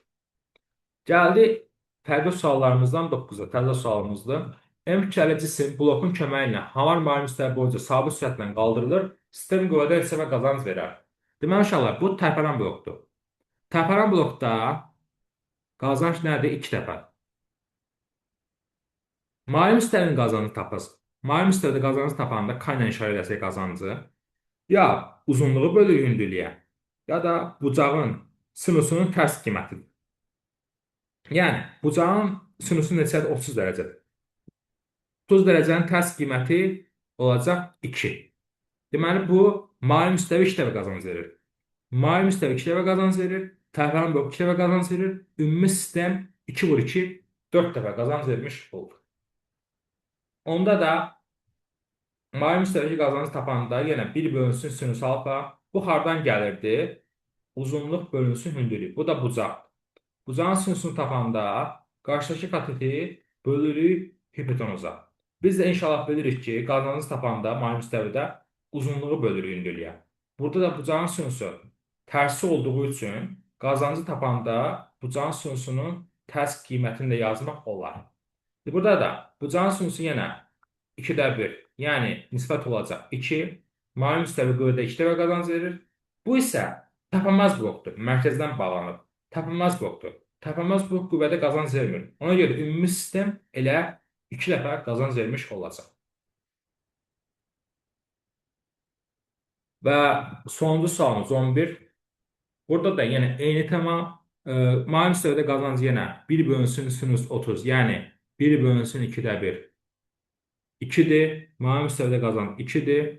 A: Gəldi fərqli suallarımızdan 9-a. Təzə sualımızdır. M kütləli cisim blokun köməyi ilə hamar mavi müstəvi boyunca sabit sürətlə qaldırılır. Sistem qüvvədə hissəmə qazanc verər. Deməli, uşaqlar, bu tərpənən blokdur. Tərpənən blokda qazanc nədir? 2 dəfə. Mavi müstəvinin qazancı tapırız. Mavi müstəvidə qazancı tapanda K ilə işarə edəsək qazancı, ya uzunluğu bölür hündürlüyə, ya da bucağın sinusunun tərs qiymətidir. Yəni, bucağın sinusu neçədir? 30 dərəcədir. 30 dərəcənin tərs qiyməti olacaq 2. Deməli, bu Mali müstəvi 2 dəfə qazanc verir. Mali müstəvi 2 dəfə qazanc verir. Tərəfərin bloku 2 dəfə qazanc verir. Ümumi sistem 2 vur 2 4 dəfə qazanc vermiş olur. Onda da mali müstəvi qazancı tapanda yenə 1 bölünsün sinüs alfa. Bu hardan gəlirdi? Uzunluq bölünsün hündürlük. Bu da bucaq. Bucağın sinusunu tapanda qarşıdakı kateti bölürük hipotenuza. Biz də inşallah bilirik ki, qazancı tapanda mali müstəvidə uzunluğu bölürük hündürlüyə. Burada da bucağın sinusu tərsi olduğu üçün qazancı tapanda bucağın sinusunun tərs qiymətini də yazmaq olar. Burada da bucağın sinusu yenə 2-də 1, yəni nisbət olacaq 2. Mali müstəvi qövdə 2 dəfə qazanc verir. Bu isə tapılmaz blokdur, mərkəzdən bağlanıb. Tapılmaz blokdur. Tapılmaz blok qüvvədə qazanc vermir. Ona görə ümumi sistem elə 2 dəfə qazanc vermiş olacaq. Və sonuncu sualımız 11. Burada da yenə eyni tema. Mali müstəvidə qazanc yenə 1 bölünsün sinus 30, yəni 1 bölünsün 2-də 1. 2-dir. Mali müstəvidə qazanc 2-dir.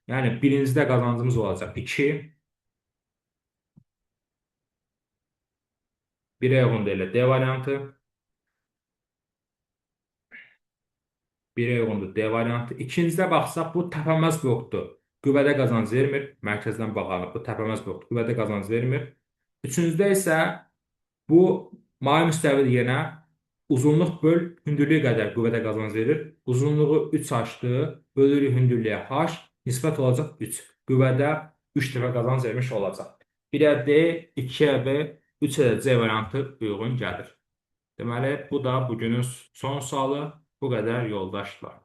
A: Yəni birincidə qazancımız olacaq 2. 1-ə uyğundur elə D variantı. 1-ə uyğundur D variantı. İkincidə baxsaq, bu təpəməz blokdur. Qüvvədə qazanc vermir. Mərkəzdən bağlanıb. Bu təpəməz blokdur. Qüvvədə qazanc vermir. Üçüncüdə isə bu mali müstəvidir yenə. Uzunluq böl hündürlüyü qədər qüvvədə qazanc verir. Uzunluğu 3 h-dır. Bölürük hündürlüyə h. Nisbət olacaq 3. Qüvvədə 3 dəfə qazanc vermiş olacaq. 1-ə D, 2-ə B, 3-ə də C variantı uyğun gəlir. Deməli, bu da bugünün son sualı. Bu qədər yoldaşlar.